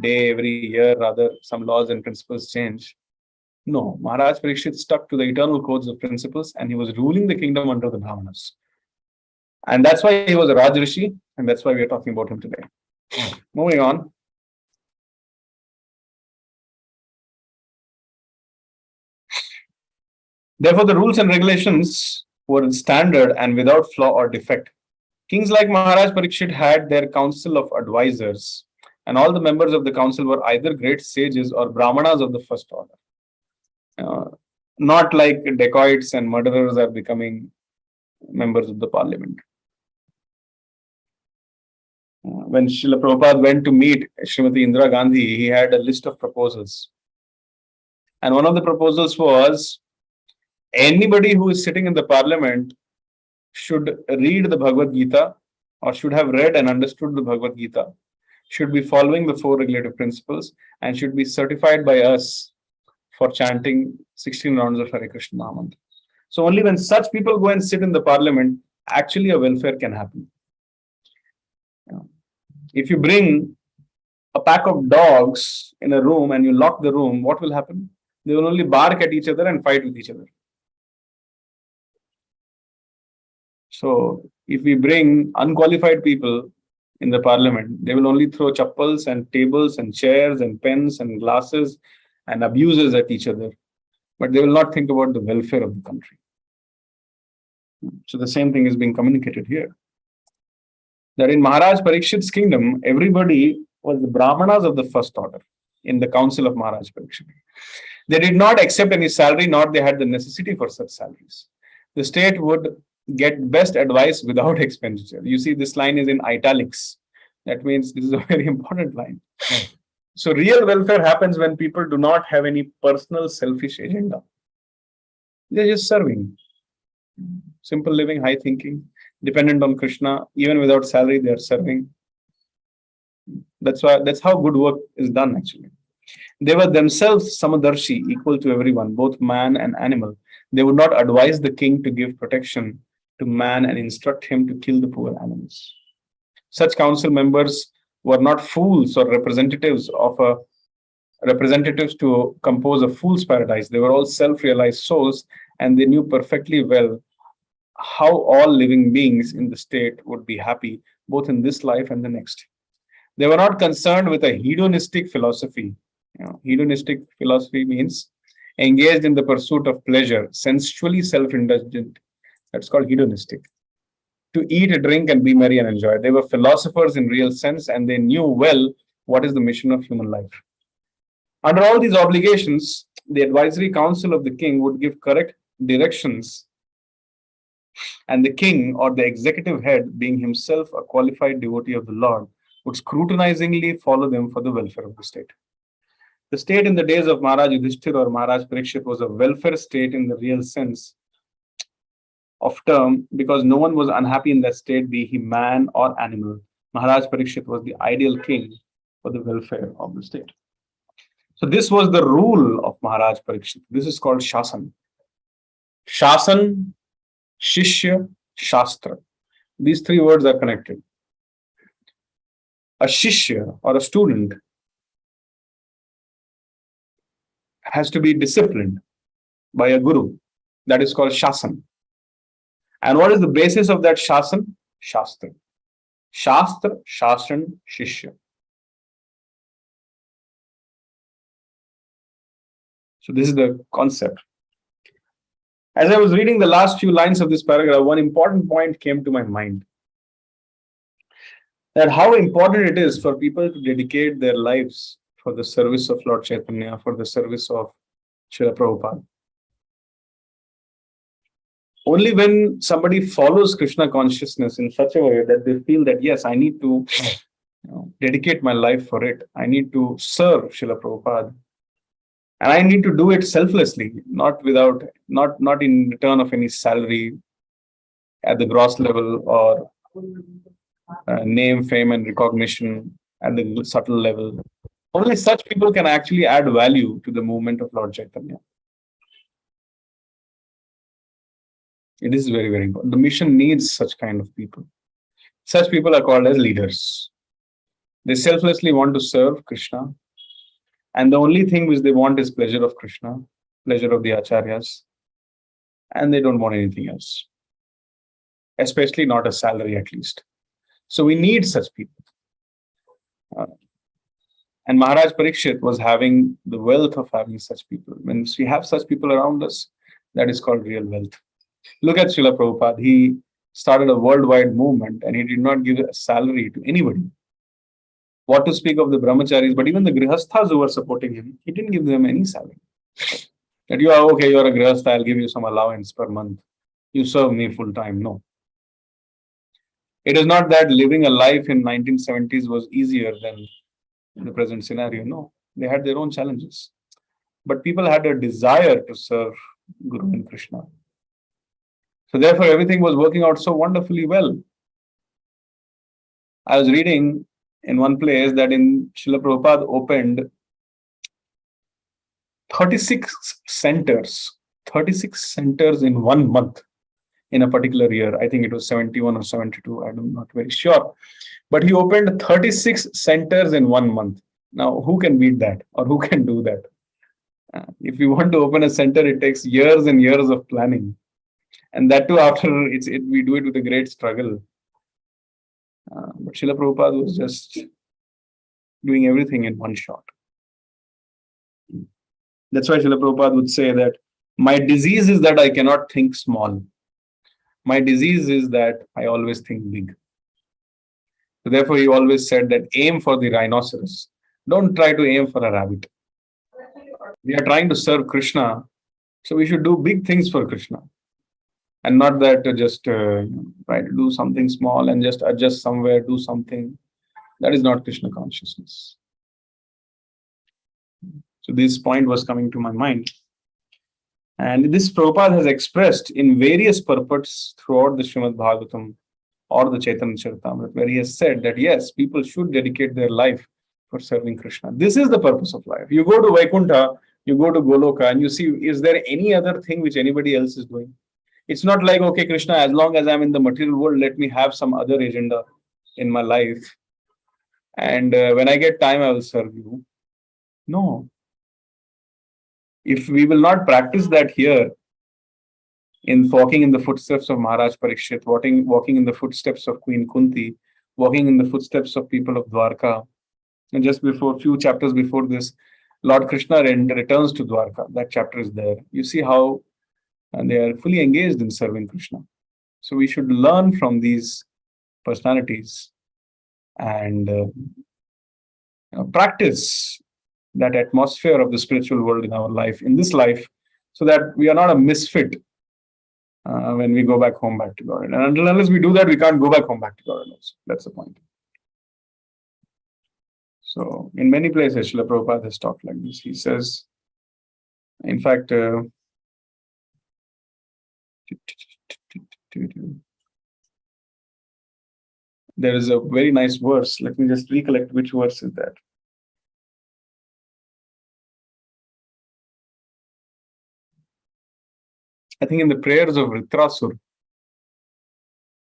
Speaker 1: day, every year, rather, some laws and principles change. No, Maharaj Parīkṣit stuck to the eternal codes of principles and he was ruling the kingdom under the Brahmanas. And that's why he was a Raj Rishi, and that's why we are talking about him today. Moving on. Therefore, the rules and regulations were standard and without flaw or defect. Kings like Maharaj Parīkṣit had their council of advisors, and all the members of the council were either great sages or Brahmanas of the first order. Not like dacoits and murderers are becoming members of the parliament. When Srila Prabhupada went to meet Srimati Indira Gandhi, he had a list of proposals. And one of the proposals was, anybody who is sitting in the parliament should read the Bhagavad Gita or should have read and understood the Bhagavad Gita, should be following the 4 regulative principles, and should be certified by us for chanting 16 rounds of Hare Krishna Mahamantra. So only when such people go and sit in the parliament, actually a welfare can happen. If you bring a pack of dogs in a room and you lock the room, what will happen? They will only bark at each other and fight with each other. So if we bring unqualified people in the parliament, they will only throw chappals and tables and chairs and pens and glasses and abuses at each other. But they will not think about the welfare of the country. So the same thing is being communicated here. That in Maharaj Parīkṣit's kingdom, everybody was the Brahmanas of the first order in the council of Maharaj Parīkṣit. They did not accept any salary, nor they had the necessity for such salaries. The state would get best advice without expenditure. You see, this line is in italics. That means this is a very important line. So real welfare happens when people do not have any personal selfish agenda. They're just serving. Simple living, high thinking, dependent on Krishna. Even without salary, they are serving. That's how good work is done, actually. They were themselves samadarshi, equal to everyone, both man and animal. They would not advise the king to give protection to man and instruct him to kill the poor animals. Such council members were not fools or representatives to compose a fool's paradise. They were all self-realized souls, and they knew perfectly well how all living beings in the state would be happy both in this life and the next. They were not concerned with a hedonistic philosophy. Hedonistic philosophy means engaged in the pursuit of pleasure, sensually self-indulgent. That's called hedonistic. To eat, drink, and be merry and enjoy. They were philosophers in real sense, and they knew well what is the mission of human life. Under all these obligations, the advisory council of the king would give correct directions, and the king, or the executive head, being himself a qualified devotee of the Lord, would scrutinizingly follow them for the welfare of the state. The state in the days of Maharaj Yudhishthir or Maharaj Parīkṣit was a welfare state in the real sense of term, because no one was unhappy in that state, be he man or animal. Maharaj Parīkṣit was the ideal king for the welfare of the state. So this was the rule of Maharaj Parīkṣit. This is called Shasan. Shasan, Shishya, Shastra. These three words are connected. A Shishya or a student has to be disciplined by a guru. That is called Shasan. And what is the basis of that Shasan? Shastra. Shastra, Shasan, Shishya. So this is the concept. As I was reading the last few lines of this paragraph, one important point came to my mind. That how important it is for people to dedicate their lives for the service of Lord Chaitanya, for the service of Srila Prabhupada. Only when somebody follows Krishna consciousness in such a way that they feel that, yes, I need to dedicate my life for it. I need to serve Srila Prabhupada. And I need to do it selflessly, not in return of any salary at the gross level or name, fame, and recognition at the subtle level. Only such people can actually add value to the movement of Lord Chaitanya. It is very, very important. The mission needs such kind of people. Such people are called as leaders. They selflessly want to serve Krishna. And the only thing which they want is pleasure of Krishna, pleasure of the acharyas. And they don't want anything else. Especially not a salary, at least. So we need such people. And Maharaj Parīkṣit was having the wealth of having such people. When we have such people around us, that is called real wealth. Look at Srila Prabhupada. He started a worldwide movement and he did not give a salary to anybody. What to speak of the brahmacharis, but even the grihasthas who were supporting him, he didn't give them any salary. That you are okay, you're a grihastha, I'll give you some allowance per month. You serve me full time. No. It is not that living a life in 1970s was easier than in the present scenario. No. They had their own challenges. But people had a desire to serve Guru and Krishna. So therefore, everything was working out so wonderfully well. I was reading in one place that in Srila Prabhupada opened 36 centers in 1 month in a particular year. I think it was 71 or 72. I'm not very sure. But he opened 36 centers in 1 month. Now, who can beat that or who can do that? If you want to open a center, it takes years and years of planning. And that too, after we do it with a great struggle. But Srila Prabhupada was just doing everything in one shot. That's why Srila Prabhupada would say that my disease is that I cannot think small. My disease is that I always think big. So therefore, he always said that aim for the rhinoceros. Don't try to aim for a rabbit. We are trying to serve Krishna, so we should do big things for Krishna. And not that just try to do something small and just adjust somewhere, do something. That is not Krishna consciousness. So this point was coming to my mind. And this Prabhupada has expressed in various purports throughout the Srimad Bhagavatam or the Chaitanya Charitamrita, where he has said that yes, people should dedicate their life for serving Krishna. This is the purpose of life. You go to Vaikuntha, you go to Goloka, and you see, is there any other thing which anybody else is doing? It's not like, okay, Krishna, as long as I'm in the material world, let me have some other agenda in my life. And when I get time, I will serve you. No. If we will not practice that here, in walking in the footsteps of Maharaj Parīkṣit, walking in the footsteps of Queen Kunti, walking in the footsteps of people of Dwarka. And just before, few chapters before this, Lord Krishna returns to Dwarka. That chapter is there. You see how they are fully engaged in serving Krishna. So we should learn from these personalities and practice that atmosphere of the spiritual world in our life, in this life, so that we are not a misfit when we go back home back to God. And unless we do that, we can't go back home back to God also. That's the point. So in many places, Srila Prabhupada has talked like this. He says, in fact, there is a very nice verse. Let me just recollect which verse is that. I think in the prayers of Vritrasur,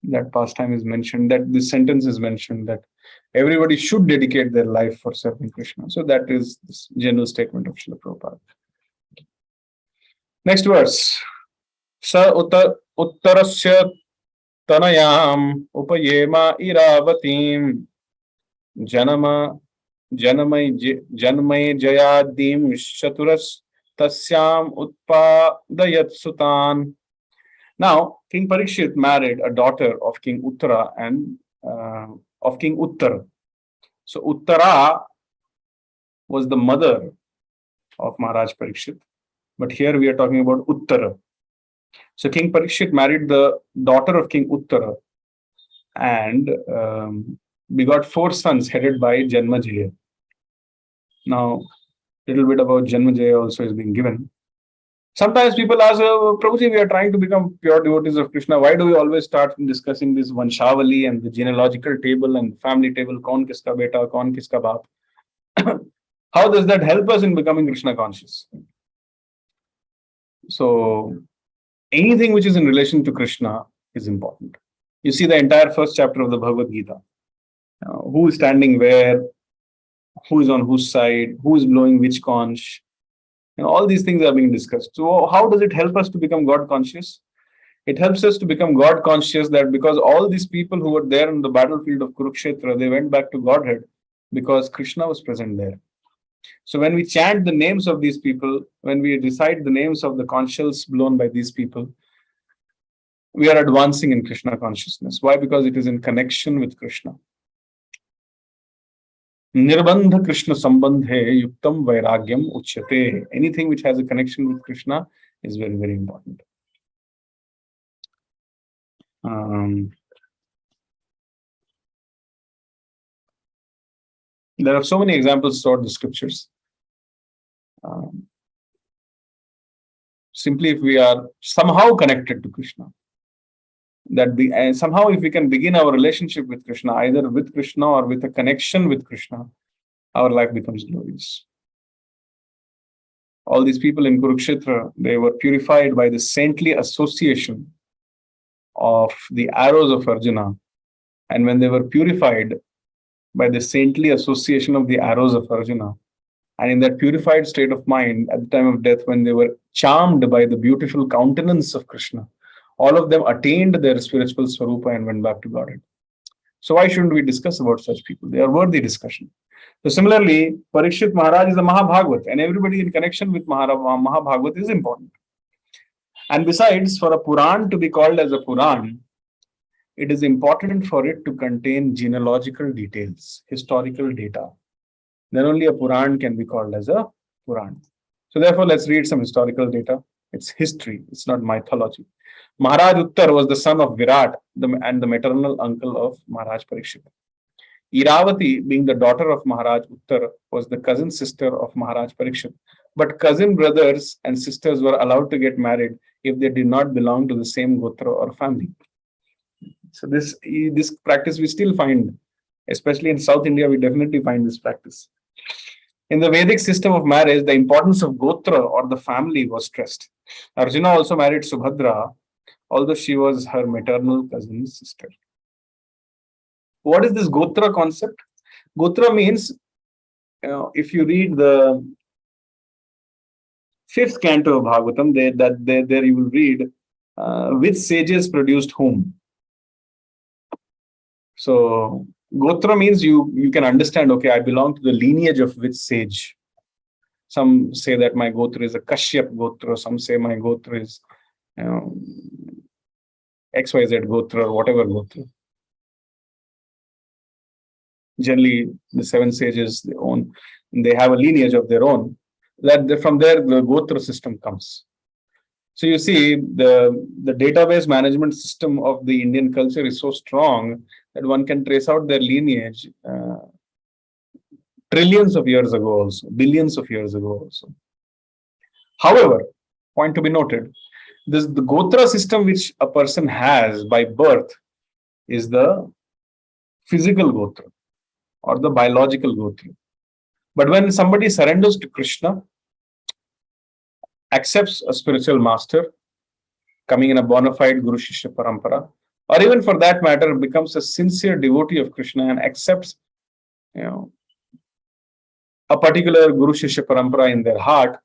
Speaker 1: that pastime is mentioned, that this sentence is mentioned, that everybody should dedicate their life for serving Krishna. So that is this general statement of Srila Prabhupada. Next verse. Sa uttarasya tanayam upayema iravatim janmay jayadim shaturas tasyam utpadayat sutan. Now, King Parīkṣit married a daughter of King Uttara and of King Uttara. So Uttara was the mother of Maharaj Parīkṣit, but here we are talking about Uttara. So King Parīkṣit married the daughter of King Uttara and begot 4 sons headed by Janmajaya. Now, a little bit about Janmajaya also is being given. Sometimes people ask, Prabhuji, we are trying to become pure devotees of Krishna. Why do we always start discussing this Vanshavali and the genealogical table and family table, kaun kiska beta, kaun kiska baap? How does that help us in becoming Krishna conscious? So, anything which is in relation to Krishna is important. You see the entire first chapter of the Bhagavad Gita. Who is standing where, who is on whose side, who is blowing which conch. All these things are being discussed. So how does it help us to become God conscious? It helps us to become God conscious that because all these people who were there in the battlefield of Kurukshetra, they went back to Godhead because Krishna was present there. So when we chant the names of these people, when we recite the names of the conch shells blown by these people, we are advancing in Krishna consciousness. Why? Because it is in connection with Krishna. Nirbandha Krishna sambandhe yuktam vairagyam uchyate. Anything which has a connection with Krishna is very, very important. There are so many examples throughout the scriptures. Simply if we are somehow connected to Krishna, somehow if we can begin our relationship with Krishna, either with Krishna or with a connection with Krishna, our life becomes glorious. All these people in Kurukshetra, they were purified by the saintly association of the arrows of Arjuna. And when they were purified by the saintly association of the arrows of Arjuna, and in that purified state of mind at the time of death, when they were charmed by the beautiful countenance of Krishna, all of them attained their spiritual swarupa and went back to Godhead. So why shouldn't we discuss about such people? They are worthy discussion. So similarly, Parīkṣit Maharaj is a Mahabhagavat, and everybody in connection with Mahabhagavat is important. And besides, for a Puran to be called as a Puran, it is important for it to contain genealogical details, historical data. Then only a Puran can be called as a Puran. So therefore, let's read some historical data. It's history, it's not mythology. Maharaj Uttar was the son of Virat and the maternal uncle of Maharaj Parīkṣit. Iravati, being the daughter of Maharaj Uttar, was the cousin sister of Maharaj Parīkṣit. But cousin brothers and sisters were allowed to get married if they did not belong to the same gotra or family. So this practice we still find, especially in South India, we definitely find this practice. In the Vedic system of marriage, the importance of gotra or the family was stressed. Arjuna also married Subhadra, although she was her maternal cousin's sister. What is this gotra concept? Gotra means, if you read the 5th canto of Bhagavatam, there you will read which sages produced whom? So Gotra means you can understand, okay, I belong to the lineage of which sage. Some say that my Gotra is a Kashyap Gotra, some say my Gotra is XYZ Gotra or whatever Gotra. Generally, the seven sages, they have a lineage of their own. From there, the Gotra system comes. So you see, the database management system of the Indian culture is so strong that one can trace out their lineage trillions of years ago also, billions of years ago also. However, point to be noted, the Gotra system which a person has by birth is the physical Gotra or the biological Gotra. But when somebody surrenders to Krishna, accepts a spiritual master, coming in a bona fide Guru Shishya Parampara, or even for that matter, becomes a sincere devotee of Krishna and accepts, a particular Guru Shishya Parampara in their heart,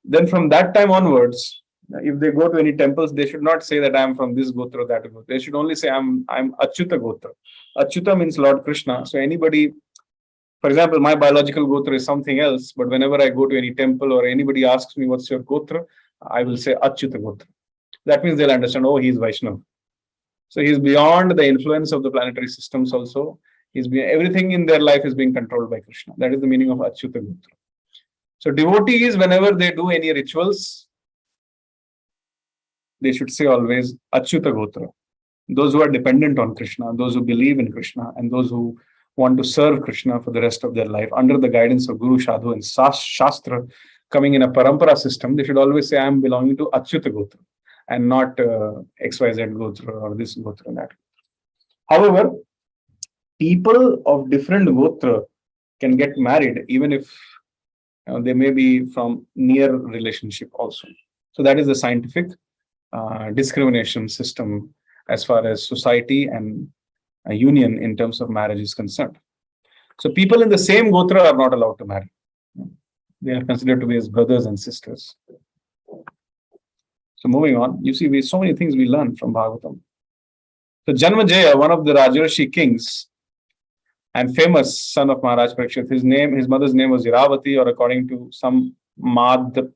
Speaker 1: then from that time onwards, if they go to any temples, they should not say that I am from this Gotra or that Gotra. They should only say I'm Acyuta Gotra. Acyuta means Lord Krishna. So anybody, for example, my biological Gotra is something else, but whenever I go to any temple or anybody asks me what's your Gotra, I will say Acyuta Gotra. That means they'll understand, oh, he's Vaishnava. So he's beyond the influence of the planetary systems also. Everything in their life is being controlled by Krishna. That is the meaning of Acyuta Gotra. So devotees, whenever they do any rituals, they should say always Acyuta Gotra. Those who are dependent on Krishna, those who believe in Krishna, and those who want to serve Krishna for the rest of their life under the guidance of Guru, Sadhu, and Shastra, coming in a parampara system, they should always say, I am belonging to Acyuta Gotra and not XYZ Gotra or this Gotra and that. However, people of different Gotra can get married even if they may be from near relationship also. So that is the scientific discrimination system as far as society and a union in terms of marriage is concerned. So people in the same Gotra are not allowed to marry. They are considered to be as brothers and sisters. So moving on, you see, so many things we learn from Bhagavatam. So Janmajaya, one of the Rajarshi kings and famous son of Maharaj Parīkṣit, his mother's name was Iravati, or according to some Madravati.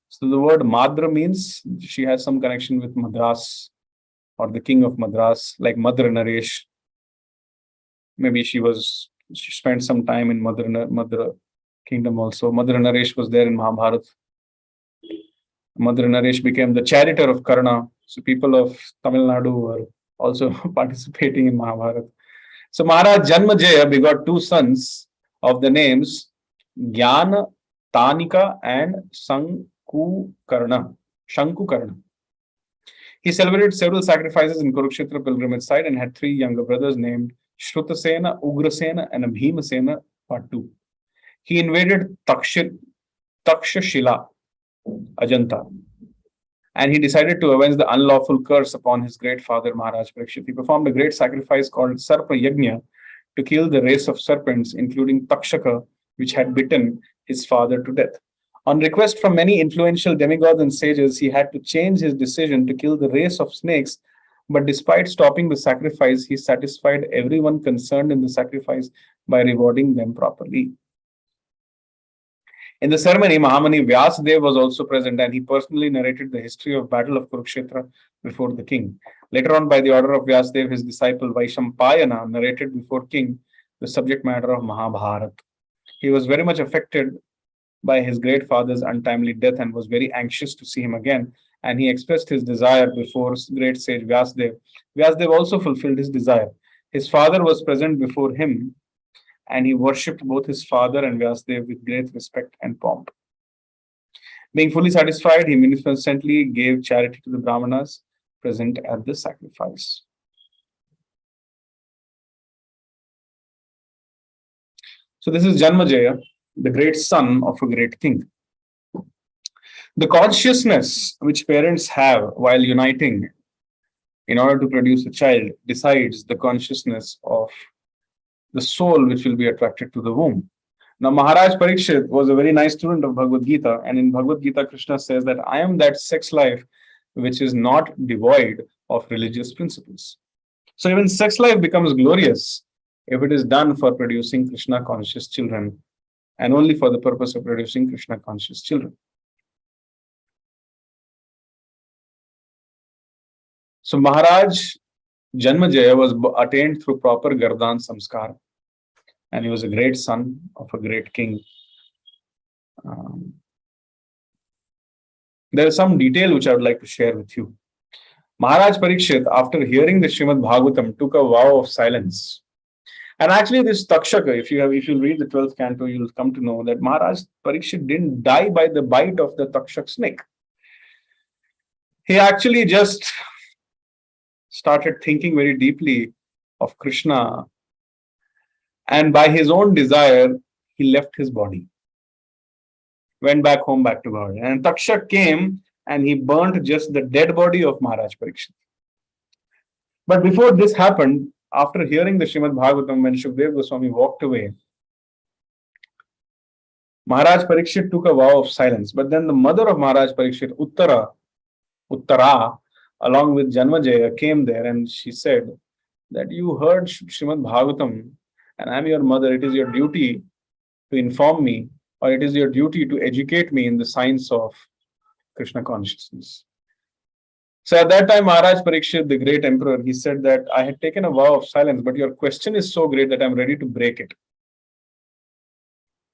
Speaker 1: So the word Madra means she has some connection with Madras or the king of Madras, like Madra Naresh. Maybe she spent some time in Madra kingdom also. Madra Naresh was there in Mahabharata. Madra Naresh became the charioteer of Karna. So people of Tamil Nadu were also participating in Mahabharata. So Maharaj Janmajaya begot two sons of the names Jnana Tanika and Shankukarna. He celebrated several sacrifices in Kurukshetra pilgrimage site and had three younger brothers named Shrutasena, Ugrasena, and Bhimasena Part 2. He invaded Takshashila, Ajanta, and he decided to avenge the unlawful curse upon his great father Maharaj Parīkṣit. He performed a great sacrifice called Sarpa Yajna to kill the race of serpents, including Takshaka, which had bitten his father to death. On request from many influential demigods and sages, he had to change his decision to kill the race of snakes, but despite stopping the sacrifice, he satisfied everyone concerned in the sacrifice by rewarding them properly. In the ceremony, Mahamani Vyasadeva was also present, and he personally narrated the history of Battle of Kurukshetra before the king. Later on, by the order of Vyasadeva, his disciple Vaishampayana narrated before king the subject matter of Mahabharata. He was very much affected by his great father's untimely death and was very anxious to see him again, and he expressed his desire before great sage Vyasadeva. Vyasadeva also fulfilled his desire. His father was present before him, and he worshipped both his father and Vyasadeva with great respect and pomp. Being fully satisfied, he munificently gave charity to the Brahmanas present at the sacrifice. So this is Janmajaya, the great son of a great king. The consciousness which parents have while uniting in order to produce a child decides the consciousness of the soul which will be attracted to the womb. Now, Maharaj Parīkṣit was a very nice student of Bhagavad Gita, and in Bhagavad Gita, Krishna says that I am that sex life which is not devoid of religious principles. So even sex life becomes glorious if it is done for producing Krishna conscious children, and only for the purpose of producing Krishna conscious children. So Maharaj Janmajaya was attained through proper Gardan Samskar, and he was a great son of a great king. There is some detail which I would like to share with you. Maharaj Parīkṣit, after hearing the Srimad Bhagavatam, took a vow of silence. And actually, this Takshaka, if you read the 12th canto, you'll come to know that Maharaj Parīkṣit didn't die by the bite of the Takshak snake. He actually just started thinking very deeply of Krishna, and by his own desire, he left his body, went back home, back to God. And Takshak came and he burnt just the dead body of Maharaj Parīkṣit. But before this happened, after hearing the Srimad Bhagavatam, when Shukdev Goswami walked away, Maharaj Parīkṣit took a vow of silence. But then the mother of Maharaj Parīkṣit, Uttara, along with Janmajaya, came there, and she said that you heard Srimad Bhagavatam, and I am your mother. It is your duty to inform me, or it is your duty to educate me in the science of Krishna consciousness. So at that time, Maharaj Parīkṣit, the great emperor, he said that I had taken a vow of silence, but your question is so great that I'm ready to break it.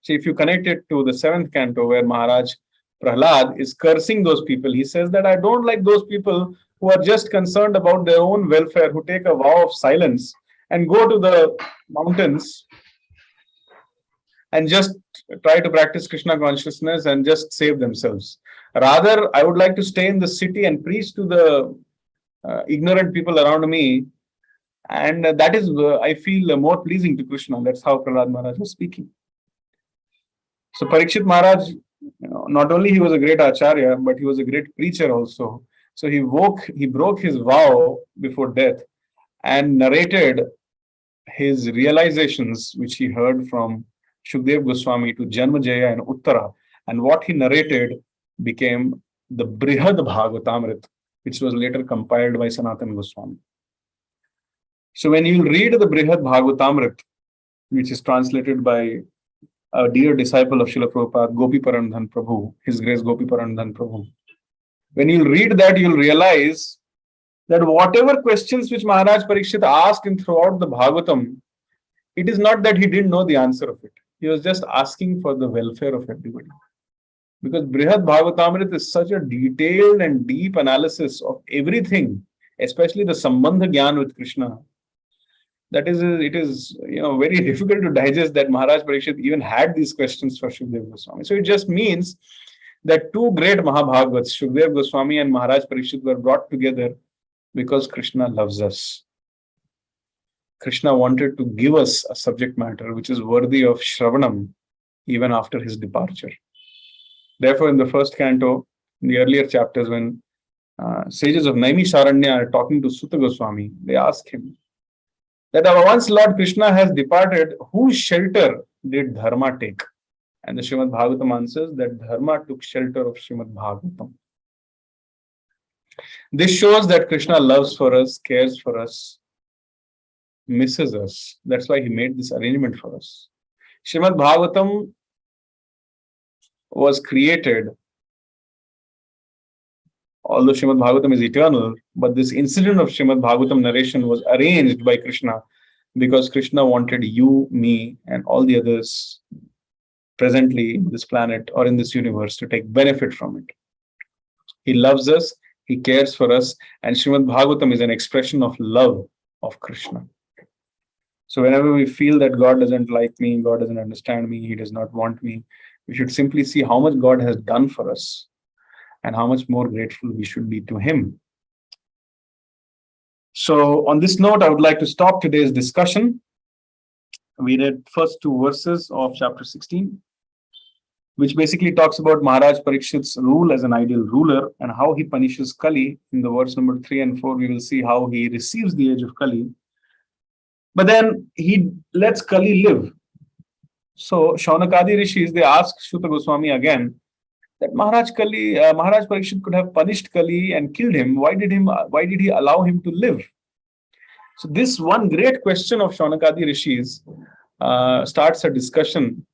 Speaker 1: So if you connect it to the 7th canto, where Maharaj Prahlad is cursing those people, he says that I don't like those people who are just concerned about their own welfare, who take a vow of silence and go to the mountains and just try to practice Krishna consciousness and just save themselves. Rather, I would like to stay in the city and preach to the ignorant people around me, and that is, I feel, more pleasing to Krishna. That's how Prahlad Maharaj was speaking. So Parīkṣit Maharaj, not only he was a great acharya, but he was a great preacher also. So he broke his vow before death and narrated his realizations, which he heard from Shukdev Goswami to Janmajaya and Uttara. And what he narrated became the Brihad Bhagavatamrit, which was later compiled by Sanatana Goswami. So when you read the Brihad Bhagavatamrit, which is translated by a dear disciple of Srila Prabhupada, Gopi Parandhan Prabhu, His Grace Gopi Parandhan Prabhu, when you read that, you'll realize that whatever questions which Maharaj Parīkṣit asked in throughout the Bhagavatam, it is not that he didn't know the answer of it. He was just asking for the welfare of everybody. Because Brihad Bhagavatamrit is such a detailed and deep analysis of everything, especially the Sambandha Gyan with Krishna. That is, it is very difficult to digest that Maharaj Parīkṣit even had these questions for Shukdev Goswami. So it just means that two great Mahabhagavats, Shukdev Goswami and Maharaj Parīkṣit, were brought together because Krishna loves us. Krishna wanted to give us a subject matter which is worthy of Shravanam even after his departure. Therefore, in the 1st canto, in the earlier chapters, when sages of Naimisharanya are talking to Sutta Goswami, they ask him that once Lord Krishna has departed, whose shelter did Dharma take? And the Srimad Bhagavatam answers that Dharma took shelter of Srimad Bhagavatam. This shows that Krishna loves for us, cares for us, misses us. That's why he made this arrangement for us. Srimad Bhagavatam was created, although Srimad Bhagavatam is eternal, but this incident of Srimad Bhagavatam narration was arranged by Krishna because Krishna wanted you, me, and all the others presently in this planet or in this universe to take benefit from it. He loves us, he cares for us, and Srimad Bhagavatam is an expression of love of Krishna. So whenever we feel that God doesn't like me, God doesn't understand me, he does not want me, we should simply see how much God has done for us and how much more grateful we should be to him. So on this note, I would like to stop today's discussion. We read first 2 verses of chapter 16, which basically talks about Maharaj Parīkṣit's rule as an ideal ruler and how he punishes Kali. In the verse number 3 and 4, we will see how he receives the age of Kali. But then he lets Kali live. So Shaunakadi rishis, they asked Shuta Goswami again that Maharaj Parīkṣit could have punished Kali and killed him. Why did he allow him to live? So this one great question of Shaunakadi rishis starts a discussion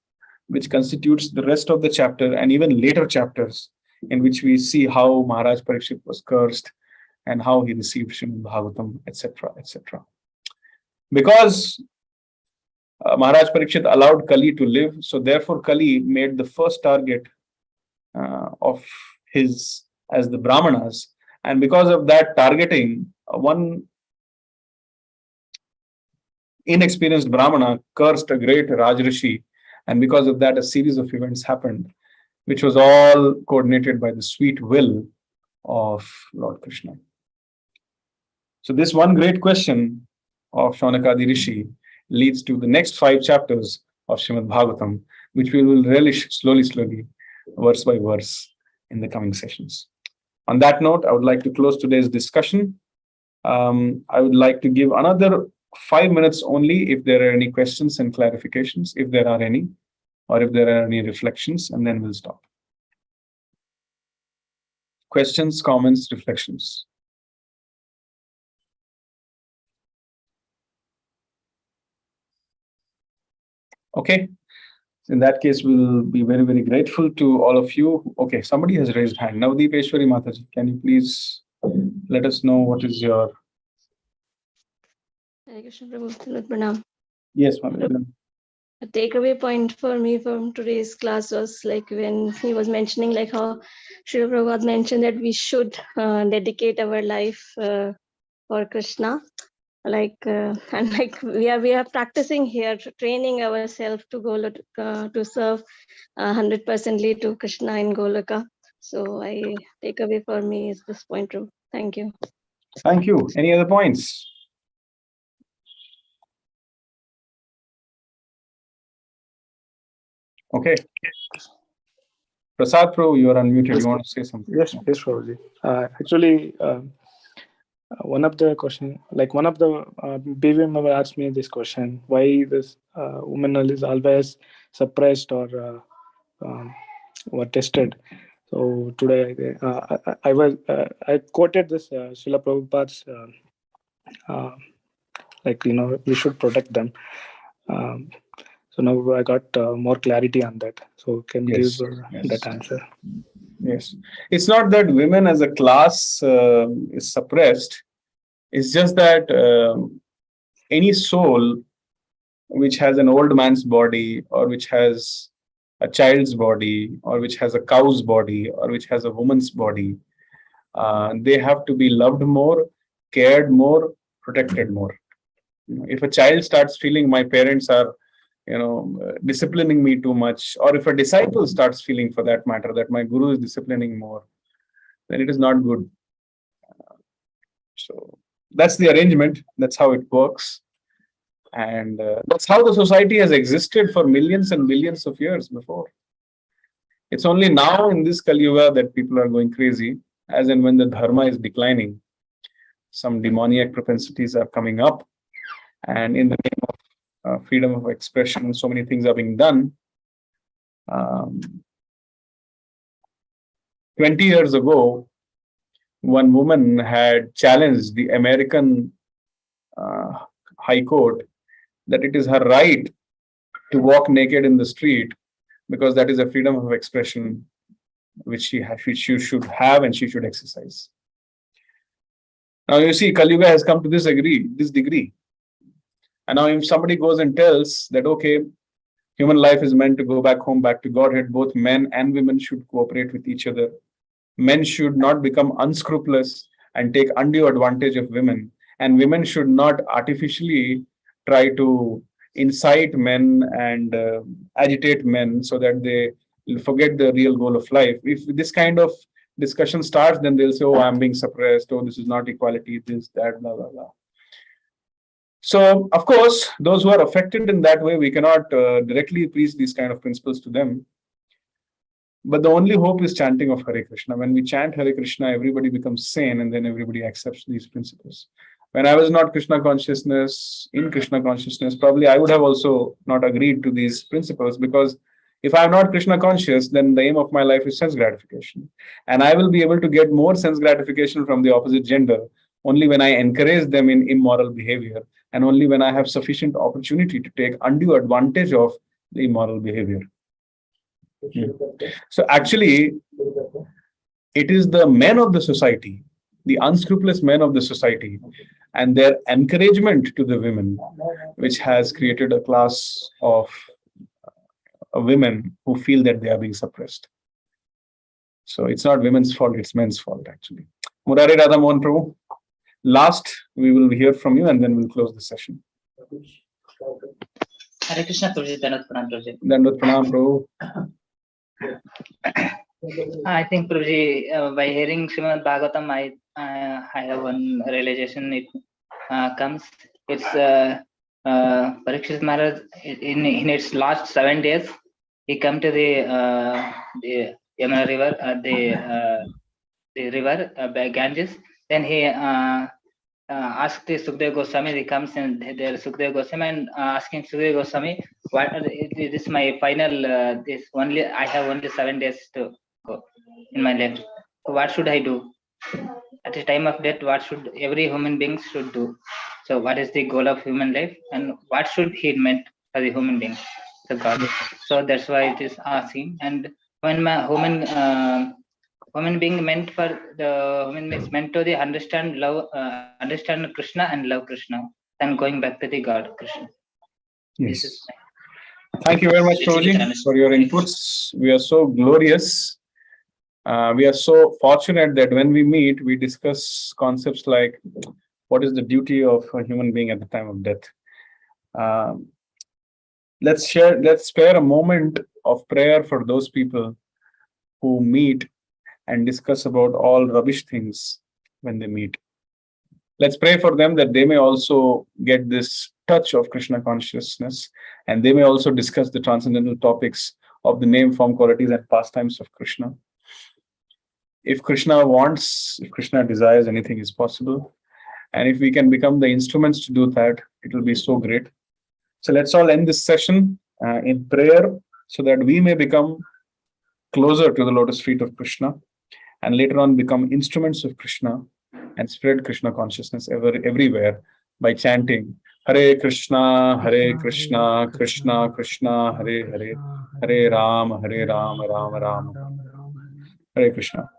Speaker 1: which constitutes the rest of the chapter and even later chapters, in which we see how Maharaj Parīkṣit was cursed and how he received Srimad Bhagavatam, etc., etc. Because Maharaj Parīkṣit allowed Kali to live, so therefore Kali made the first target of his as the Brahmanas, and because of that targeting, one inexperienced Brahmana cursed a great Rajrishi, and because of that a series of events happened, which was all coordinated by the sweet will of Lord Krishna. So this one great question of Shaunakadi Rishi leads to the next 5 chapters of Srimad Bhagavatam, which we will relish slowly, verse by verse in the coming sessions. On that note, I would like to close today's discussion. I would like to give another 5 minutes only if there are any questions and clarifications, if there are any, or if there are any reflections, and then we'll stop. Questions, comments, reflections. Okay. In that case, we'll be very, very grateful to all of you. Okay, somebody has raised hand. Navdeep Eshwari Mataji, can you please let us know what is your...
Speaker 2: Hare Krishna Prabhu.
Speaker 1: Yes, Mataji.
Speaker 2: A takeaway point for me from today's class was like when he was mentioning like how Srila Prabhupada mentioned that we should dedicate our life for Krishna. And like we are practicing here, training ourselves to go to serve 100% to Krishna in Golaka. So I takeaway for me is this point too. Thank you.
Speaker 1: Thank you. Any other points? Okay. Prasad Prabhu, you are unmuted.
Speaker 3: Yes,
Speaker 1: you want to say something?
Speaker 3: Yes, Prabhuji. Actually, one of the baby member asked me this question: why this woman is always suppressed or tested? So today, I quoted this Srila Prabhupada's we should protect them. So now I got more clarity on that. So can give that answer.
Speaker 1: Yes. It's not that women as a class is suppressed. It's just that any soul which has an old man's body, or which has a child's body, or which has a cow's body, or which has a woman's body, they have to be loved more, cared more, protected more. If a child starts feeling my parents are disciplining me too much, or if a disciple starts feeling, for that matter, that my guru is disciplining more, then it is not good. So that's the arrangement. That's how it works. And that's how the society has existed for millions and millions of years before. It's only now in this Kali Yuga that people are going crazy, as and when the dharma is declining. Some demoniac propensities are coming up, and in the name of freedom of expression, so many things are being done. 20 years ago, one woman had challenged the American High Court that it is her right to walk naked in the street, because that is a freedom of expression which she should have and she should exercise. Now you see, Kali Yuga has come to this degree. And now if somebody goes and tells that, okay, human life is meant to go back home, back to Godhead, both men and women should cooperate with each other. Men should not become unscrupulous and take undue advantage of women. And women should not artificially try to incite men and agitate men so that they will forget the real goal of life. If this kind of discussion starts, then they'll say, oh, I'm being suppressed. Oh, this is not equality, this, that, blah, blah, blah. So, of course, those who are affected in that way, we cannot directly preach these kind of principles to them. But the only hope is chanting of Hare Krishna. When we chant Hare Krishna, everybody becomes sane, and then everybody accepts these principles. When I was not Krishna consciousness, in Krishna consciousness, probably I would have also not agreed to these principles, because if I'm not Krishna conscious, then the aim of my life is sense gratification. And I will be able to get more sense gratification from the opposite gender only when I encourage them in immoral behavior, and only when I have sufficient opportunity to take undue advantage of the immoral behavior. So actually, it is the men of the society, the unscrupulous men of the society, and their encouragement to the women, which has created a class of women who feel that they are being suppressed. So it's not women's fault, it's men's fault, actually. Murari Radha Mohan Prabhu, last we will hear from you and then we'll close the session.
Speaker 4: Hare Krishna Prabhuji, Dandavat Pranam Prabhuji.
Speaker 1: Dandavat Pranam Prabhu.
Speaker 4: I think Prabhuji, by hearing Srimad Bhagavatam, I have one realization. It comes. It's Parīkṣit Maharaj in its last 7 days. He come to the Yamuna river, the river by Ganges. Then he asked the Sukadeva Goswami. He comes and there Sukadeva Goswami and asking Sukadeva Goswami, "What this is my final? This only I have only 7 days to go in my life. So what should I do at the time of death? What should every human being should do? So what is the goal of human life, and what should he meant for the human being, the God? So that's why it is asking. And when my human being meant for the human beings meant to the understand love, understand Krishna and love Krishna, and going back to the God Krishna.
Speaker 1: Yes. Thank you very much, Prabhuji, for your inputs. We are so glorious. We are so fortunate that when we meet, we discuss concepts like what is the duty of a human being at the time of death. Let's spare a moment of prayer for those people who meet and discuss about all rubbish things when they meet. Let's pray for them that they may also get this touch of Krishna consciousness, and they may also discuss the transcendental topics of the name, form, qualities, and pastimes of Krishna. If Krishna wants, if Krishna desires, anything is possible. And if we can become the instruments to do that, it will be so great. So let's all end this session in prayer so that we may become closer to the lotus feet of Krishna, and later on become instruments of Krishna and spread Krishna consciousness everywhere by chanting Hare Krishna, Krishna Krishna, Hare Hare, Hare Rama, Rama Rama, Hare Krishna.